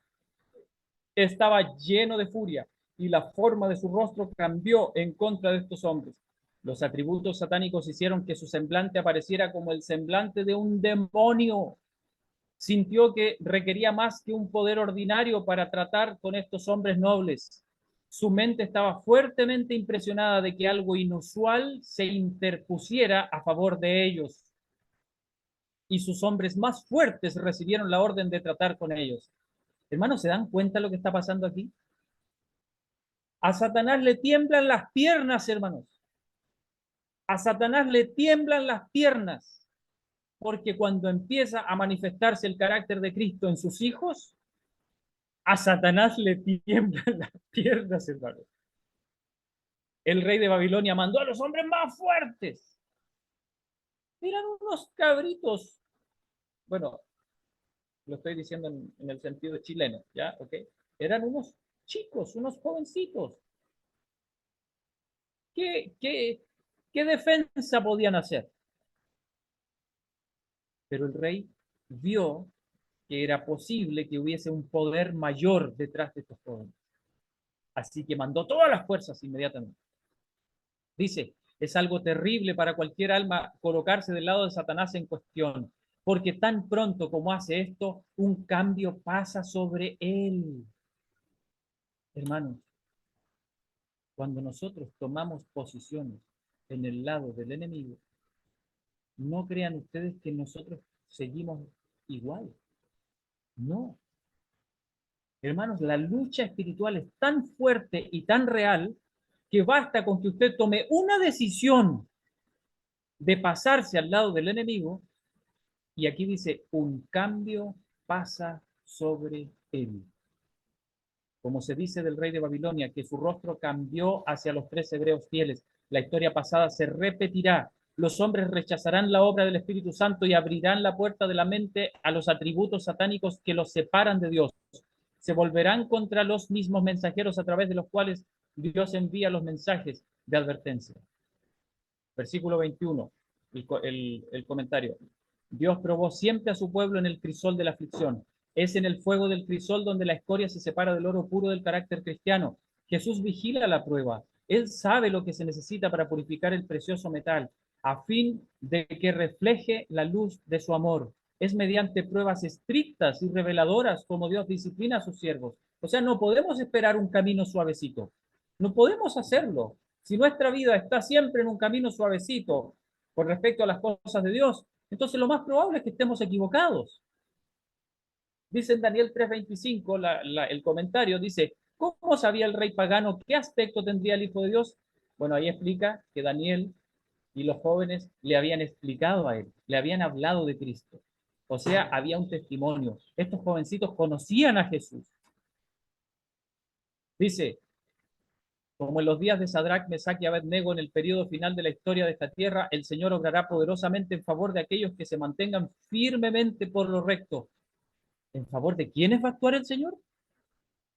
S1: estaba lleno de furia y la forma de su rostro cambió en contra de estos hombres. Los atributos satánicos hicieron que su semblante apareciera como el semblante de un demonio. Sintió que requería más que un poder ordinario para tratar con estos hombres nobles. Su mente estaba fuertemente impresionada de que algo inusual se interpusiera a favor de ellos. Y sus hombres más fuertes recibieron la orden de tratar con ellos. Hermanos, ¿se dan cuenta de lo que está pasando aquí? A Satanás le tiemblan las piernas, hermanos. A Satanás le tiemblan las piernas, porque cuando empieza a manifestarse el carácter de Cristo en sus hijos, a Satanás le tiemblan las piernas, hermanos. El rey de Babilonia mandó a los hombres más fuertes. Eran unos cabritos. Bueno, lo estoy diciendo en el sentido chileno, ¿ya? ¿Ok? Eran unos chicos, unos jovencitos. ¿Qué defensa podían hacer? Pero el rey vio que era posible que hubiese un poder mayor detrás de estos jóvenes. Así que mandó todas las fuerzas inmediatamente. Dice, es algo terrible para cualquier alma colocarse del lado de Satanás en cuestión, porque tan pronto como hace esto, un cambio pasa sobre él. Hermanos, cuando nosotros tomamos posiciones en el lado del enemigo, no crean ustedes que nosotros seguimos igual. No. Hermanos, la lucha espiritual es tan fuerte y tan real que basta con que usted tome una decisión de pasarse al lado del enemigo, y aquí dice, un cambio pasa sobre él. Como se dice del rey de Babilonia, que su rostro cambió hacia los 3 hebreos fieles. La historia pasada se repetirá. Los hombres rechazarán la obra del Espíritu Santo y abrirán la puerta de la mente a los atributos satánicos que los separan de Dios. Se volverán contra los mismos mensajeros a través de los cuales Dios envía los mensajes de advertencia. Versículo 21, el comentario. Dios probó siempre a su pueblo en el crisol de la aflicción. Es en el fuego del crisol donde la escoria se separa del oro puro del carácter cristiano. Jesús vigila la prueba. Él sabe lo que se necesita para purificar el precioso metal, a fin de que refleje la luz de su amor. Es mediante pruebas estrictas y reveladoras como Dios disciplina a sus siervos. O sea, no podemos esperar un camino suavecito. No podemos hacerlo. Si nuestra vida está siempre en un camino suavecito con respecto a las cosas de Dios, entonces lo más probable es que estemos equivocados. Dice en Daniel 3:25, el comentario dice, ¿cómo sabía el rey pagano qué aspecto tendría el Hijo de Dios? Bueno, ahí explica que Daniel y los jóvenes le habían explicado a él, le habían hablado de Cristo. O sea, había un testimonio. Estos jovencitos conocían a Jesús. Dice, como en los días de Sadrach, Mesach y Abednego en el periodo final de la historia de esta tierra, el Señor obrará poderosamente en favor de aquellos que se mantengan firmemente por lo recto. ¿En favor de quiénes va a actuar el Señor?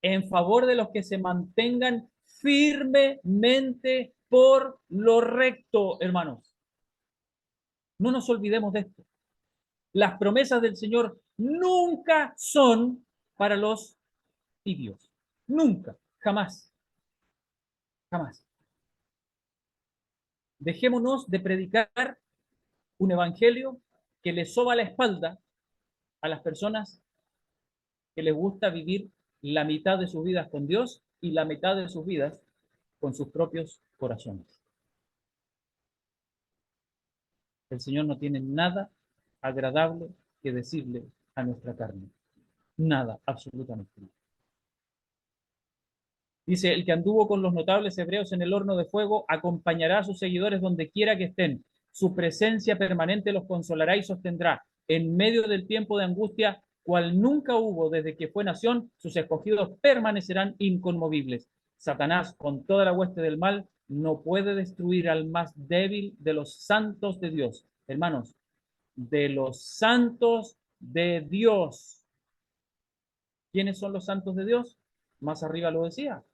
S1: En favor de los que se mantengan firmemente por lo recto, hermanos. No nos olvidemos de esto. Las promesas del Señor nunca son para los tibios. Nunca, jamás, jamás. Dejémonos de predicar un evangelio que le soba la espalda a las personas que les gusta vivir la mitad de sus vidas con Dios y la mitad de sus vidas con sus propios corazones. El Señor no tiene nada agradable que decirle a nuestra carne. Nada, absolutamente nada. Dice, el que anduvo con los notables hebreos en el horno de fuego acompañará a sus seguidores donde quiera que estén. Su presencia permanente los consolará y sostendrá. En medio del tiempo de angustia, cual nunca hubo desde que fue nación, sus escogidos permanecerán inconmovibles. Satanás, con toda la hueste del mal, no puede destruir al más débil de los santos de Dios. Hermanos, de los santos de Dios. ¿Quiénes son los santos de Dios? Más arriba lo decía.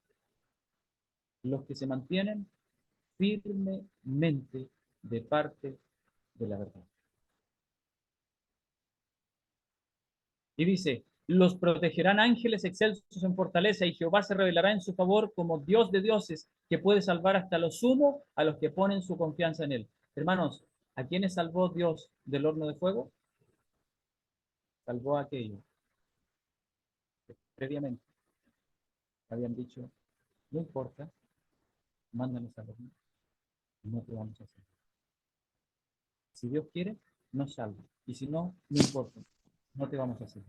S1: Los que se mantienen firmemente de parte de la verdad. Y dice, los protegerán ángeles excelsos en fortaleza y Jehová se revelará en su favor como Dios de dioses que puede salvar hasta lo sumo a los que ponen su confianza en él. Hermanos, ¿a quiénes salvó Dios del horno de fuego? Salvó a aquellos que previamente habían dicho, no importa, mándanos al horno, no te vamos a hacer. Si Dios quiere, nos salva. Y si no, no importa, no te vamos a hacer.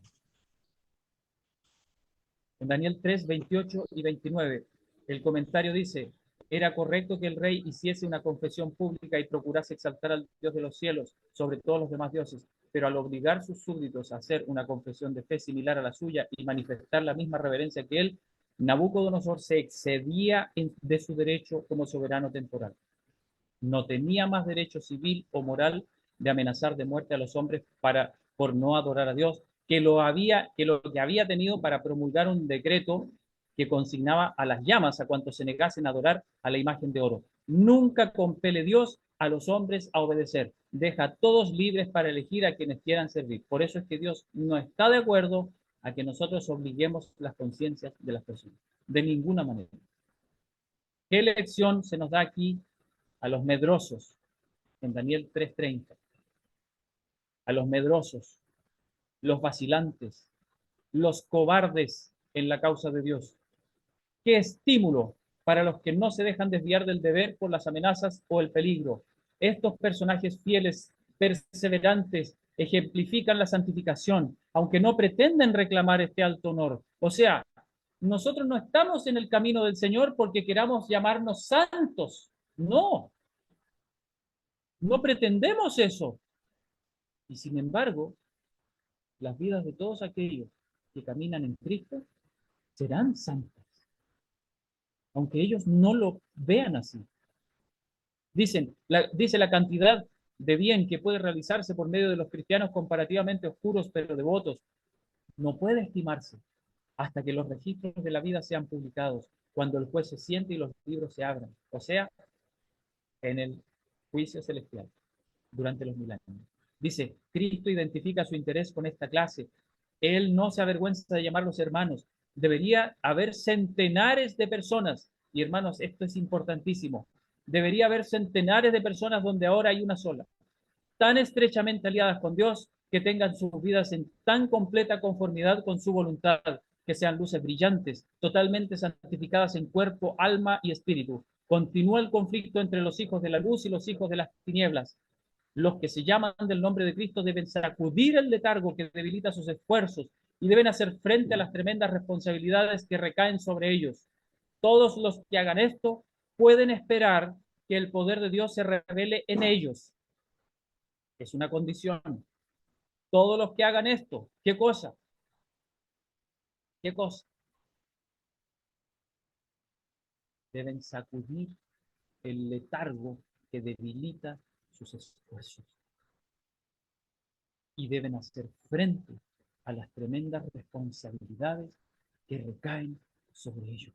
S1: En Daniel 3, 28 y 29, el comentario dice, era correcto que el rey hiciese una confesión pública y procurase exaltar al Dios de los cielos sobre todos los demás dioses, pero al obligar a sus súbditos a hacer una confesión de fe similar a la suya y manifestar la misma reverencia que él, Nabucodonosor se excedía de su derecho como soberano temporal. No tenía más derecho civil o moral de amenazar de muerte a los hombres por no adorar a Dios que lo que había tenido para promulgar un decreto que consignaba a las llamas a cuantos se negasen a adorar a la imagen de oro. Nunca compele Dios a los hombres a obedecer. Deja a todos libres para elegir a quienes quieran servir. Por eso es que Dios no está de acuerdo a que nosotros obliguemos las conciencias de las personas. De ninguna manera. ¿Qué lección se nos da aquí a los medrosos en Daniel 3:30? A los medrosos, los vacilantes, los cobardes en la causa de Dios. ¿Qué estímulo para los que no se dejan desviar del deber por las amenazas o el peligro? Estos personajes fieles, perseverantes, ejemplifican la santificación, aunque no pretenden reclamar este alto honor. O sea, nosotros no estamos en el camino del Señor porque queramos llamarnos santos. No, no pretendemos eso. Y sin embargo, las vidas de todos aquellos que caminan en Cristo serán santas, aunque ellos no lo vean así. Dice la cantidad de bien que puede realizarse por medio de los cristianos comparativamente oscuros pero devotos, no puede estimarse hasta que los registros de la vida sean publicados, cuando el juez se siente y los libros se abran, o sea, en el juicio celestial, durante los 1000 años. Dice, Cristo identifica su interés con esta clase. Él no se avergüenza de llamarlos hermanos. Debería haber centenares de personas, y hermanos, esto es importantísimo, debería haber centenares de personas donde ahora hay una sola, tan estrechamente aliadas con Dios, que tengan sus vidas en tan completa conformidad con su voluntad, que sean luces brillantes, totalmente santificadas en cuerpo, alma y espíritu. Continúa el conflicto entre los hijos de la luz y los hijos de las tinieblas. Los que se llaman del nombre de Cristo deben sacudir el letargo que debilita sus esfuerzos y deben hacer frente a las tremendas responsabilidades que recaen sobre ellos. Todos los que hagan esto pueden esperar que el poder de Dios se revele en ellos. Es una condición. Todos los que hagan esto, ¿qué cosa? ¿Qué cosa? Deben sacudir el letargo que debilita sus esfuerzos y deben hacer frente a las tremendas responsabilidades que recaen sobre ellos.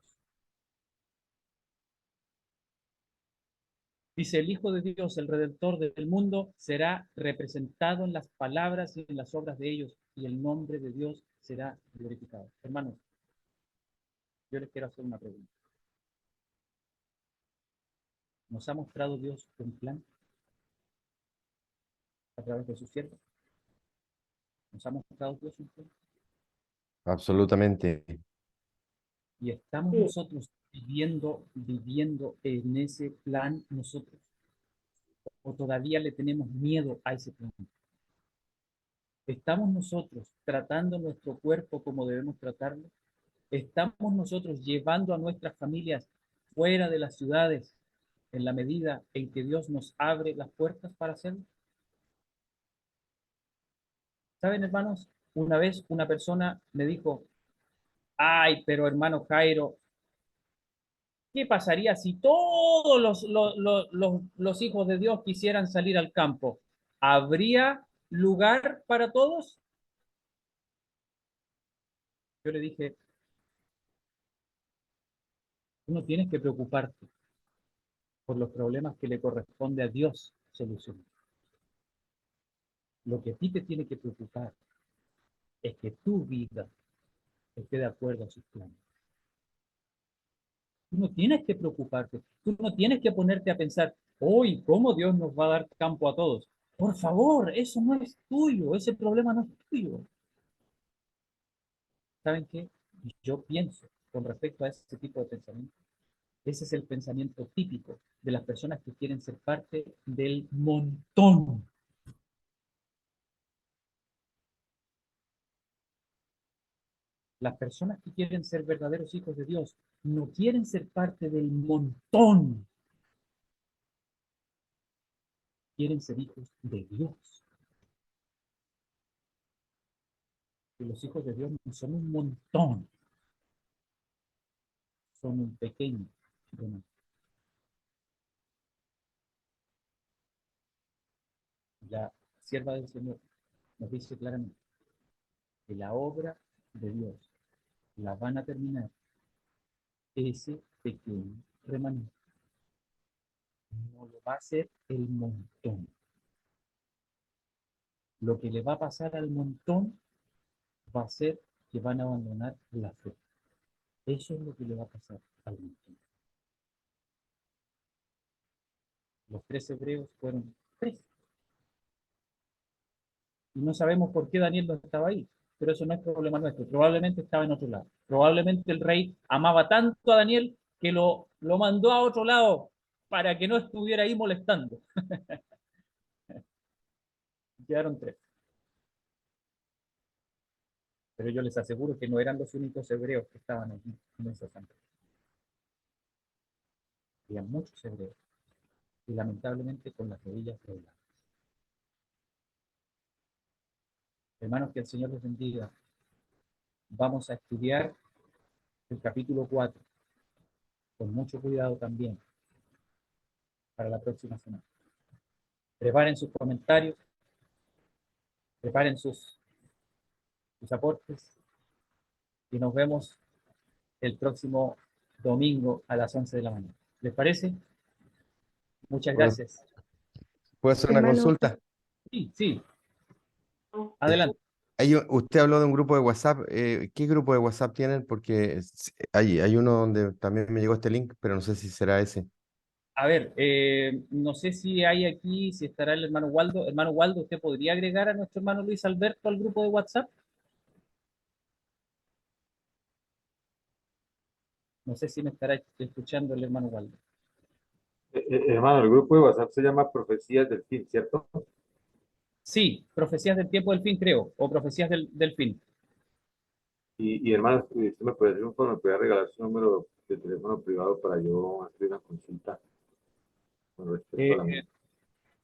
S1: Dice, el Hijo de Dios, el Redentor del mundo, será representado en las palabras y en las obras de ellos, y el nombre de Dios será glorificado. Hermanos, yo les quiero hacer una pregunta. ¿Nos ha mostrado Dios un plan a través de su siervo? ¿Nos ha mostrado Dios un plan?
S2: Absolutamente.
S1: Y estamos
S3: Sí.
S1: nosotros viviendo en ese plan nosotros. ¿O todavía le tenemos miedo a ese plan? ¿Estamos nosotros tratando nuestro cuerpo como debemos tratarlo? ¿Estamos nosotros llevando a nuestras familias fuera de las ciudades en la medida en que Dios nos abre las puertas para hacerlo? ¿Saben, hermanos? Una vez una persona me dijo, ay, pero hermano Jairo, ¿qué pasaría si todos los hijos de Dios quisieran salir al campo? ¿Habría lugar para todos? Yo le dije, tú no tienes que preocuparte por los problemas que le corresponde a Dios solucionar. Lo que a ti te tiene que preocupar es que tu vida esté de acuerdo a sus planes. Tú no tienes que preocuparte, tú no tienes que ponerte a pensar, hoy, ¿cómo Dios nos va a dar campo a todos? Por favor, eso no es tuyo, ese problema no es tuyo. ¿Saben qué? Yo pienso con respecto a ese tipo de pensamiento. Ese es el pensamiento típico de las personas que quieren ser parte del montón. Las personas que quieren ser verdaderos hijos de Dios no quieren ser parte del montón. Quieren ser hijos de Dios. Y los hijos de Dios no son un montón. Son un pequeño remanente. La sierva del Señor nos dice claramente que la obra de Dios la van a terminar ese pequeño remanente. No lo va a hacer el montón. Lo que le va a pasar al montón va a ser que van a abandonar la fe. Eso es lo que le va a pasar al montón. Los 3 hebreos fueron 3. Y no sabemos por qué Daniel no estaba ahí, pero eso no es problema nuestro. Probablemente estaba en otro lado. Probablemente el rey amaba tanto a Daniel que lo mandó a otro lado para que no estuviera ahí molestando. Quedaron 3. Pero yo les aseguro que no eran los únicos hebreos que estaban aquí en esa asamblea. Había muchos hebreos y lamentablemente con las rodillas dobladas. Hermanos, que el Señor les bendiga. Vamos a estudiar el capítulo 4 con mucho cuidado también para la próxima semana. Preparen sus comentarios, preparen sus aportes y nos vemos el próximo domingo a las 11 de la mañana. ¿Les parece? Muchas
S2: ¿Puedo,
S1: gracias.
S2: puedo hacer una
S4: Hermano,
S2: consulta?
S1: Sí, adelante.
S2: Usted habló de un grupo de WhatsApp. ¿Qué grupo de WhatsApp tienen? Porque hay uno donde también me llegó este link, pero no sé si será ese.
S1: A ver, no sé si hay aquí, si estará el hermano Waldo. Hermano Waldo, ¿usted podría agregar a nuestro hermano Luis Alberto al grupo de WhatsApp? No sé si me estará escuchando el hermano Waldo.
S5: Hermano, el grupo de WhatsApp se llama Profecías del Fin, ¿cierto?
S1: Sí, Profecías del Tiempo del Fin, creo, o Profecías del Fin.
S5: Y hermano, usted me puede hacer un favor, me puede regalar su número de teléfono privado para yo hacer una consulta con respecto a la
S1: Eh,
S5: música.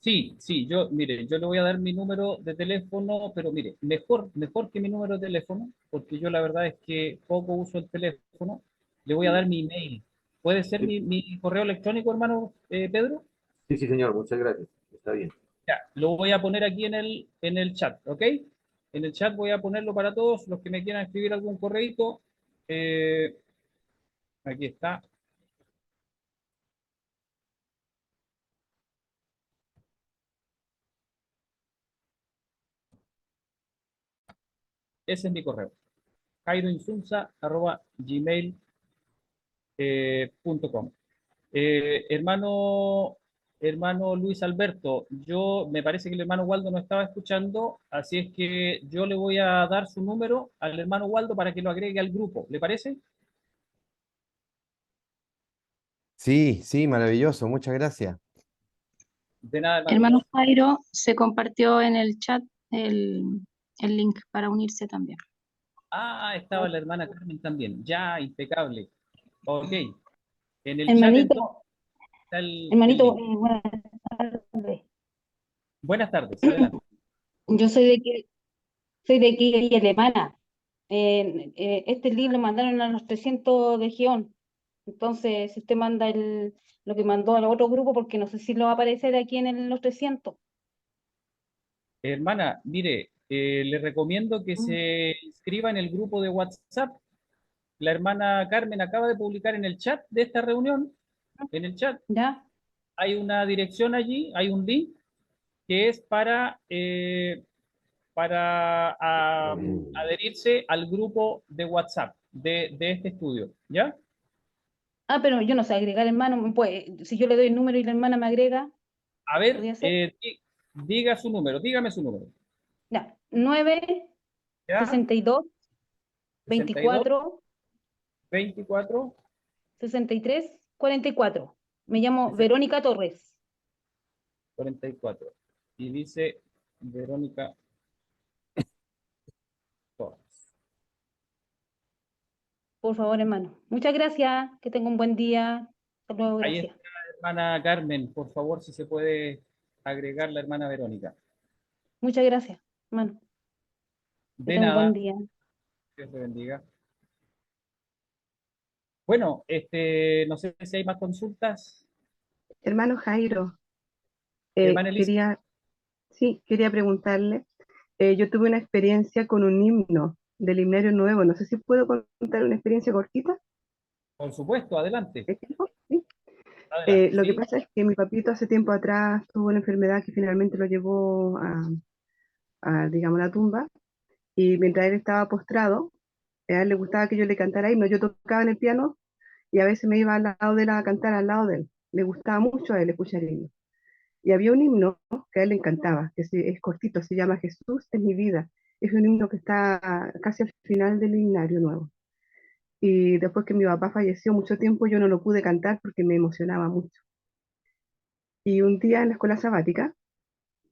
S1: sí, sí, mire, yo le voy a dar mi número de teléfono, pero mire, mejor que mi número de teléfono, porque yo la verdad es que poco uso el teléfono, le voy a dar mi email. ¿Puede ser
S5: Sí,
S1: mi correo electrónico, hermano Pedro?
S5: sí, sí, señor, muchas gracias. Está bien.
S1: Ya, lo voy a poner aquí en el chat, ¿ok? En el chat voy a ponerlo para todos los que me quieran escribir algún correito. Eh, aquí está. Ese es mi correo. jairoinsunza@gmail.com. Hermano Luis Alberto, yo me parece que el hermano Waldo no estaba escuchando, así es que yo le voy a dar su número al hermano Waldo para que lo agregue al grupo. ¿Le parece?
S2: Sí, sí, maravilloso, muchas gracias.
S1: De nada, hermano
S11: Hermano
S1: Luis.
S11: Jairo, se compartió en el chat el, el link para unirse también.
S1: Ah, estaba la hermana Carmen también. Ya, impecable. Ok. En el chat entonces
S12: Hermanito,
S1: está el
S12: hermanito,
S1: link.
S12: buenas tardes.
S1: Buenas tardes, adelante.
S12: Yo soy de aquí, de Villa Alemana. Este libro lo mandaron a los 300 de Gion. Entonces, si usted manda lo que mandó al otro grupo, porque no sé si lo va a aparecer aquí los 300.
S1: Hermana, mire, le recomiendo que
S12: Mm,
S1: se inscriba en el grupo de WhatsApp. La hermana Carmen acaba de publicar en el chat de esta reunión, en el chat,
S12: ¿Ya?
S1: hay una dirección allí, hay un link que es para adherirse al grupo de WhatsApp de este estudio, ¿ya?
S12: Ah, pero yo no sé agregar, hermano. Pues, si yo le doy el número y la hermana me agrega,
S1: A ver,
S12: ¿podría ser?
S1: diga su número, dígame su número,
S12: Ya, 9,
S1: ¿ya?
S12: 62,
S1: 62,
S12: 24,
S1: 24,
S12: 63, 44. Me llamo
S1: 60,
S12: Verónica Torres.
S1: 44. Y dice Verónica Torres.
S12: Por favor, hermano. Muchas gracias. Que tenga un buen día. Hasta luego,
S1: Ahí
S12: gracias.
S1: está la hermana Carmen, por favor, si se puede agregar la hermana Verónica.
S12: Muchas gracias, hermano. Que
S1: De
S12: tenga un buen
S1: nada,
S12: día.
S1: Dios te bendiga. Bueno, no sé si hay más consultas.
S4: Hermano Jairo,
S1: Hermana Elisa,
S4: quería, sí, quería preguntarle, yo tuve una experiencia con un himno del himnario nuevo, no sé si puedo contar una experiencia cortita.
S1: por supuesto, adelante.
S4: ¿Es tiempo? Sí.
S1: Adelante,
S4: Lo que
S1: ¿sí?
S4: pasa es que mi papito hace tiempo atrás tuvo una enfermedad que finalmente lo llevó digamos, la tumba, y mientras él estaba postrado, a él le gustaba que yo le cantara himno, yo tocaba en el piano y a veces me iba al lado de él a cantar al lado de él. Le gustaba mucho a él escuchar himno. Y había un himno que a él le encantaba, es cortito, se llama Jesús es mi vida. Es un himno que está casi al final del himnario nuevo. Y después que mi papá falleció mucho tiempo, yo no lo pude cantar porque me emocionaba mucho. Y un día en la escuela sabática,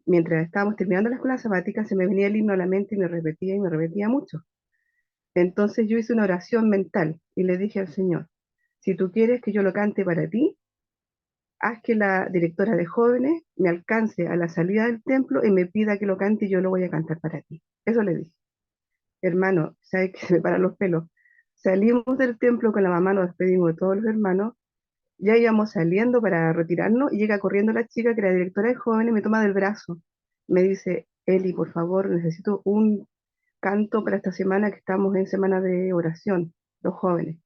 S4: mientras estábamos terminando la escuela sabática, se me venía el himno a la mente y me repetía mucho. Entonces yo hice una oración mental y le dije al Señor, si tú quieres que yo lo cante para ti, haz que la directora de jóvenes me alcance a la salida del templo y me pida que lo cante y yo lo voy a cantar para ti. Eso le dije. Hermano, ¿sabes que se me paran los pelos? Salimos del templo con la mamá, nos despedimos de todos los hermanos, ya íbamos saliendo para retirarnos y llega corriendo la chica que era directora de jóvenes, me toma del brazo, me dice, Eli, por favor, necesito un canto para esta semana que estamos en semana de oración, los jóvenes.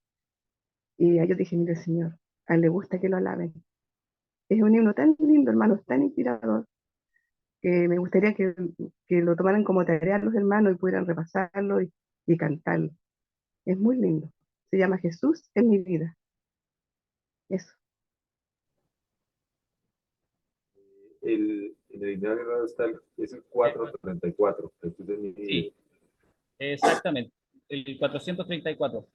S4: Y yo dije, mire Señor, a él le gusta que lo alaben. Es un himno tan lindo, hermano, tan inspirador, que me gustaría que lo tomaran como tarea los hermanos y pudieran repasarlo y cantarlo. Es muy lindo. Se llama Jesús en mi vida. Eso.
S5: En el himnario nuevo está es el
S1: Eh,
S5: 434. Jesús es mi vida.
S1: sí, exactamente. El 434.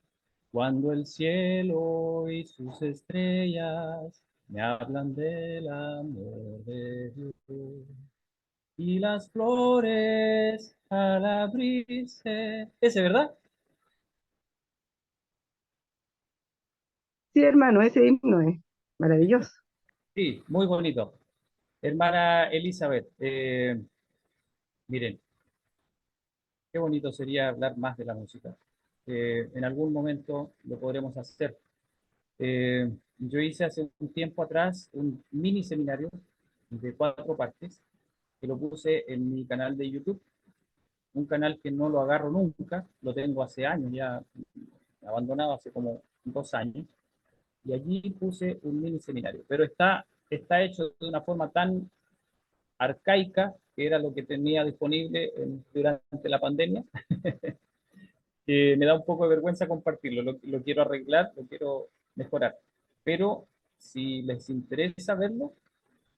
S1: Cuando el cielo y sus estrellas me hablan del amor de Dios y las flores al abrirse. Ese, ¿verdad?
S4: Sí, hermano, ese himno es maravilloso.
S1: Sí, muy bonito. Hermana Elizabeth, miren, qué bonito sería hablar más de la música. En algún momento lo podremos hacer. Yo hice hace un tiempo atrás un mini seminario de 4 partes que lo puse en mi canal de YouTube, un canal que no lo agarro nunca, lo tengo hace años ya abandonado, hace como 2 años, y allí puse un mini seminario, pero está hecho de una forma tan arcaica, que era lo que tenía disponible durante la pandemia, que me da un poco de vergüenza compartirlo. Lo quiero arreglar, lo quiero mejorar. Pero si les interesa verlo,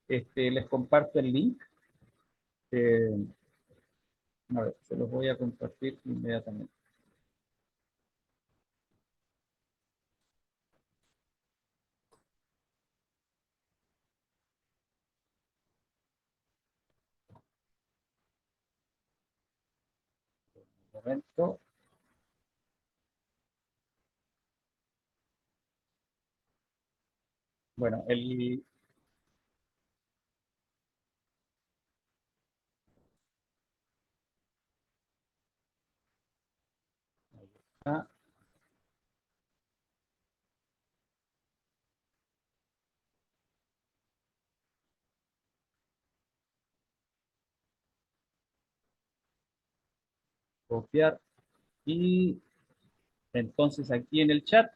S1: les comparto el link. Eh, a ver, se los voy a compartir inmediatamente. Un momento. Bueno, ah, copiar y entonces aquí en el chat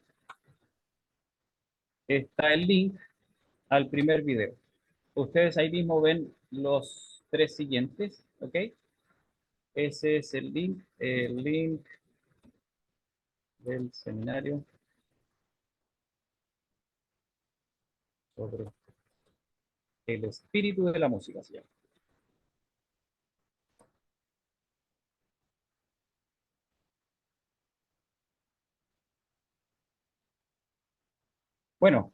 S1: está el link al primer video. Ustedes ahí mismo ven los 3 siguientes, ¿ok? Ese es el link del seminario sobre el espíritu de la música, ¿sí? Bueno,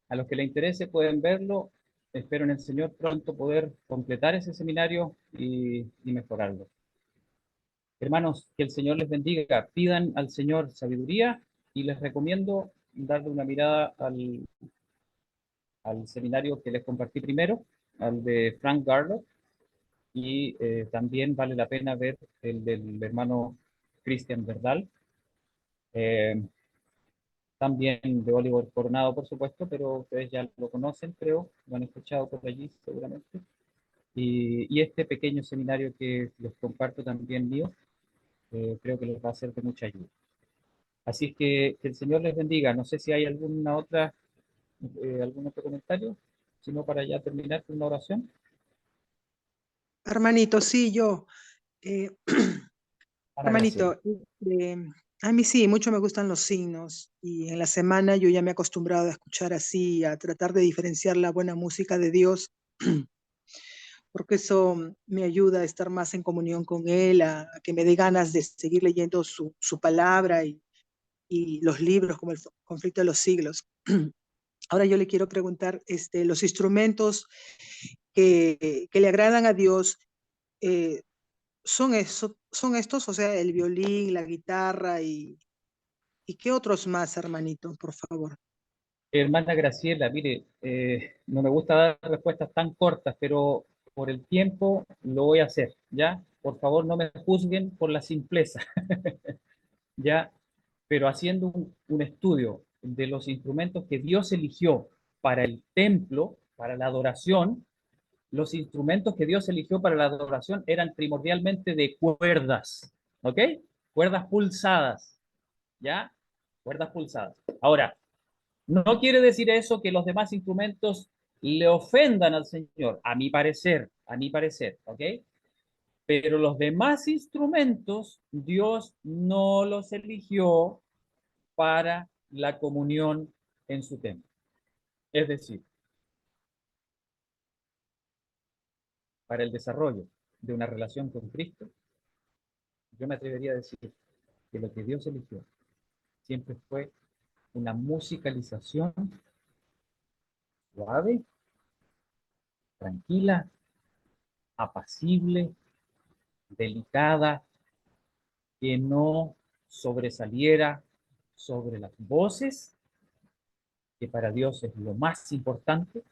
S1: a los que les interese pueden verlo. Espero en el Señor pronto poder completar ese seminario y mejorarlo. Hermanos, que el Señor les bendiga. Pidan al Señor sabiduría y les recomiendo darle una mirada al seminario que les compartí primero, al de Frank Garlock, y también vale la pena ver el del hermano Christian Verdal. Eh, También de Oliver Coronado, por supuesto, pero ustedes ya lo conocen, creo, lo han escuchado por allí seguramente. Y este pequeño seminario que les comparto también mío, creo que les va a ser de mucha ayuda. Así es que el Señor les bendiga. No sé si hay algún otro comentario, sino para ya terminar con una oración.
S13: Hermanito, sí, yo. eh,
S1: Ana Graciela.
S13: hermanito, a mí sí, mucho me gustan los signos y en la semana yo ya me he acostumbrado a escuchar así, a tratar de diferenciar la buena música de Dios, porque eso me ayuda a estar más en comunión con Él, a que me dé ganas de seguir leyendo su palabra y los libros como el Conflicto de los Siglos. Ahora yo le quiero preguntar, los instrumentos que le agradan a Dios, eh, son estos, o sea, el violín, la guitarra y qué otros más, hermanito, por favor.
S1: Hermana Graciela, mire, no me gusta dar respuestas tan cortas, pero por el tiempo lo voy a hacer, ¿ya? Por favor, no me juzguen por la simpleza, ¿ya? Pero haciendo un estudio de los instrumentos que Dios eligió para el templo, para la adoración, los instrumentos que Dios eligió para la adoración eran primordialmente de cuerdas, ¿ok? Cuerdas pulsadas, ¿ya? Cuerdas pulsadas. Ahora, no quiere decir eso que los demás instrumentos le ofendan al Señor, a mi parecer, ¿ok? Pero los demás instrumentos Dios no los eligió para la comunión en su templo. Es decir, para el desarrollo de una relación con Cristo, yo me atrevería a decir que lo que Dios eligió siempre fue una musicalización suave, tranquila, apacible, delicada, que no sobresaliera, sobre las voces, que para Dios es lo más importante.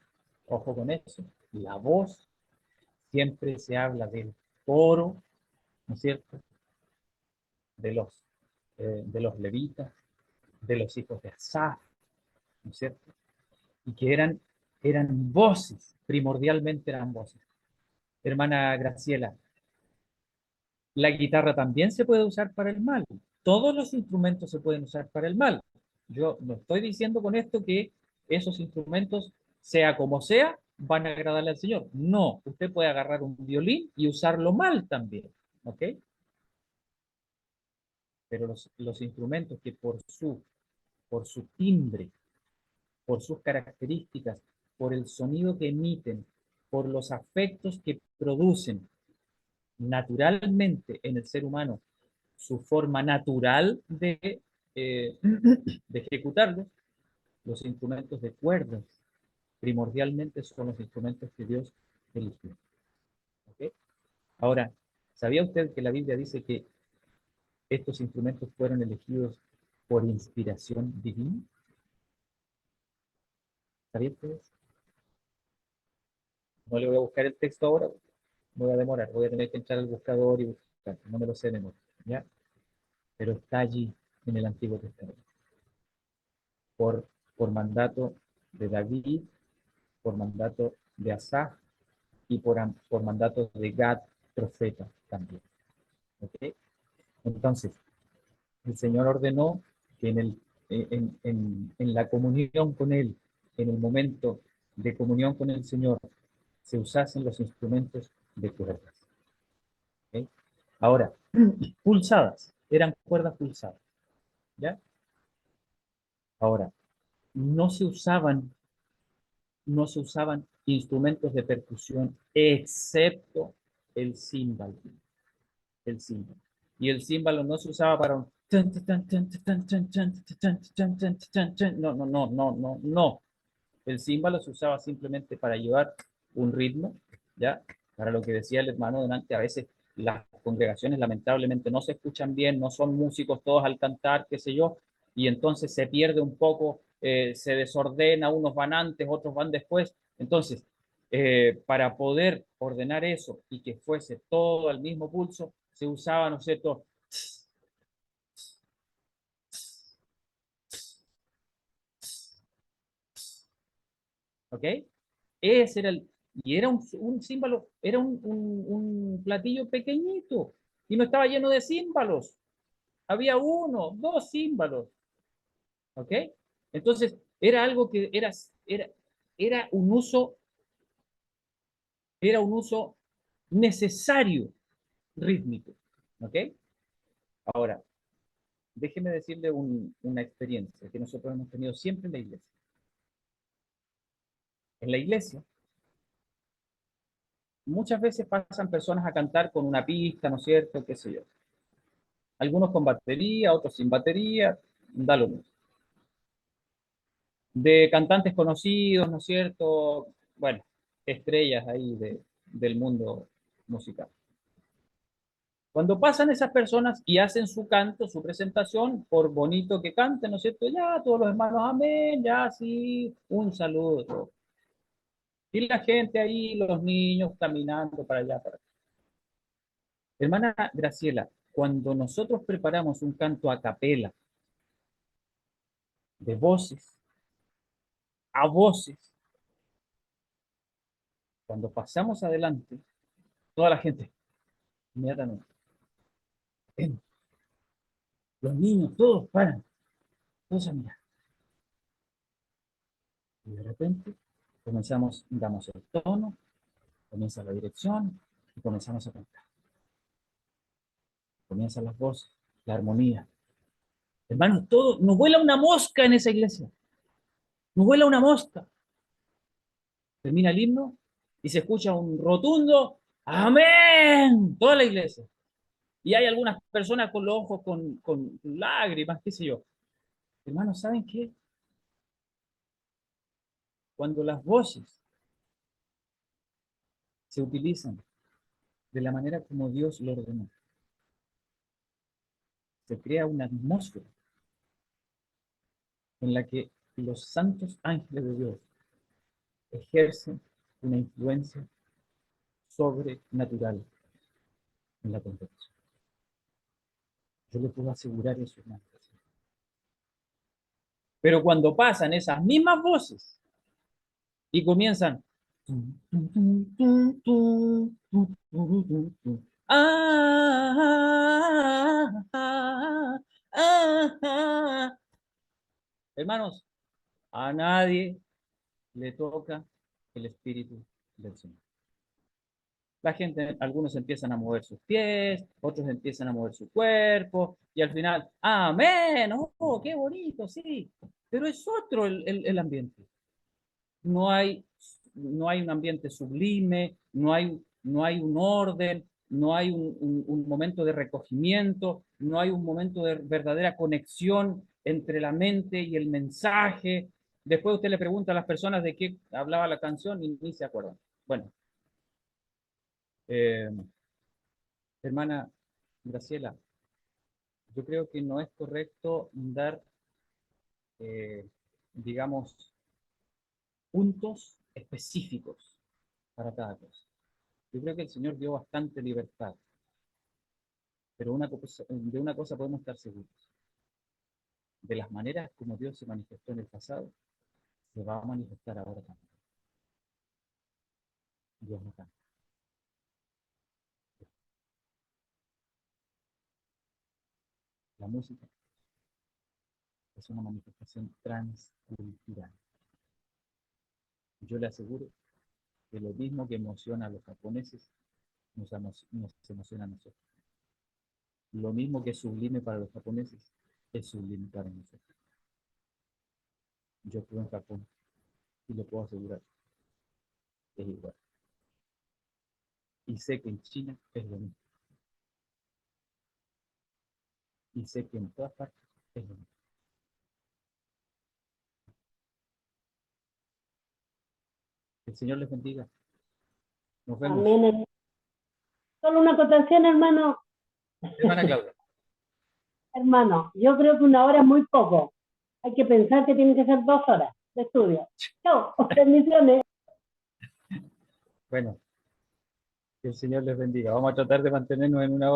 S1: Ojo con eso, la voz. Siempre se habla del coro, ¿no es cierto? De los levitas, de los hijos de Asaf, ¿no es cierto? Y que eran voces, primordialmente eran voces. Hermana Graciela, la guitarra también se puede usar para el mal. Todos los instrumentos se pueden usar para el mal. Yo no estoy diciendo con esto que esos instrumentos, sea como sea, van a agradarle al Señor. No, usted puede agarrar un violín y usarlo mal también, ¿ok? Pero los instrumentos que por su timbre, por sus características, por el sonido que emiten, por los afectos que producen naturalmente en el ser humano, su forma natural de ejecutarlo, los instrumentos de cuerdas primordialmente son los instrumentos que Dios eligió. ¿Okay? Ahora, ¿sabía usted que la Biblia dice que estos instrumentos fueron elegidos por inspiración divina? ¿Sabía usted eso? No le voy a buscar el texto ahora, voy a demorar, voy a tener que entrar al buscador y buscar, no me lo sé de memoria, ¿ya? Pero está allí en el Antiguo Testamento. Por mandato de David, por mandato de Asaf y por mandato de Gad, profeta también. ¿Okay? Entonces, el Señor ordenó que en la comunión con Él, en el momento de comunión con el Señor, se usasen los instrumentos de cuerdas. ¿Okay? Ahora, pulsadas, eran cuerdas pulsadas. ¿Ya? Ahora, no se usaban instrumentos de percusión excepto el címbalo. El címbalo. Y el címbalo no se usaba para un no, no, no, no, no, no. El címbalo se usaba simplemente para llevar un ritmo, ¿ya? Para lo que decía el hermano delante, a veces las congregaciones lamentablemente no se escuchan bien, no son músicos todos al cantar, qué sé yo, y entonces se pierde un poco, se desordena, unos van antes, otros van después. Entonces, para poder ordenar eso y que fuese todo al mismo pulso, se usaba, ¿no es cierto? ¿Ok? Ese era y era un címbalo, era un platillo pequeñito y no estaba lleno de címbalos. Había uno, dos címbalos. ¿Ok? Entonces, era algo que era era un uso necesario rítmico. ¿Ok? Ahora, déjeme decirle una experiencia que nosotros hemos tenido siempre en la iglesia. En la iglesia, muchas veces pasan personas a cantar con una pista, ¿no es cierto? ¿Qué sé yo? Algunos con batería, otros sin batería, da lo mismo. De cantantes conocidos, ¿no es cierto? Bueno, estrellas ahí del mundo musical. Cuando pasan esas personas y hacen su canto, su presentación, por bonito que canten, ¿no es cierto? Ya, todos los hermanos, amén, ya, sí, un saludo. Y la gente ahí, los niños caminando para allá, para acá. Hermana Graciela, cuando nosotros preparamos un canto a capela, de voces a voces, cuando pasamos adelante, toda la gente, inmediatamente, ven, los niños, todos paran, todos a mirar. Y de repente damos el tono, comienza la dirección y comenzamos a cantar. Comienzan las voces, la armonía. Hermanos, todo, nos vuela una mosca en esa iglesia. Nos vuela una mosca. Termina el himno y se escucha un rotundo amén. Toda la iglesia. Y hay algunas personas con los ojos con lágrimas, qué sé yo. Hermanos, ¿saben qué? Cuando las voces se utilizan de la manera como Dios lo ordenó, se crea una atmósfera en la que los santos ángeles de Dios ejercen una influencia sobrenatural en la congregación. Yo le puedo asegurar eso, hermano. Pero cuando pasan esas mismas voces y comienzan hermanos, a nadie le toca el Espíritu del Señor. La gente, algunos empiezan a mover sus pies, otros empiezan a mover su cuerpo, y al final, amén, oh, qué bonito, sí, pero es otro el ambiente. No hay un ambiente sublime, no hay un orden, no hay un momento de recogimiento, no hay un momento de verdadera conexión entre la mente y el mensaje. Después usted le pregunta a las personas de qué hablaba la canción y ni se acuerdan. Bueno, hermana Graciela, yo creo que no es correcto dar, digamos, puntos específicos para cada cosa. Yo creo que el Señor dio bastante libertad, pero de una cosa podemos estar seguros. De las maneras como Dios se manifestó en el pasado, se va a manifestar ahora también. Dios no cambia. La música es una manifestación transcultural. Yo le aseguro que lo mismo que emociona a los japoneses, nos emociona a nosotros. Lo mismo que es sublime para los japoneses, es sublime para nosotros. Yo estuve en Japón y le puedo asegurar que es igual. Y sé que en China es lo mismo. Y sé que en todas partes es lo mismo. El Señor les bendiga. Nos vemos.
S3: Amén. Solo una acotación, hermano.
S1: Hermana Claudia.
S3: Hermano, yo creo que 1 hora es muy poco. Hay que pensar que tienen que ser 2 horas de estudio. Chao, bendiciones.
S1: Bueno, que el Señor les bendiga. Vamos a tratar de mantenernos en 1 hora.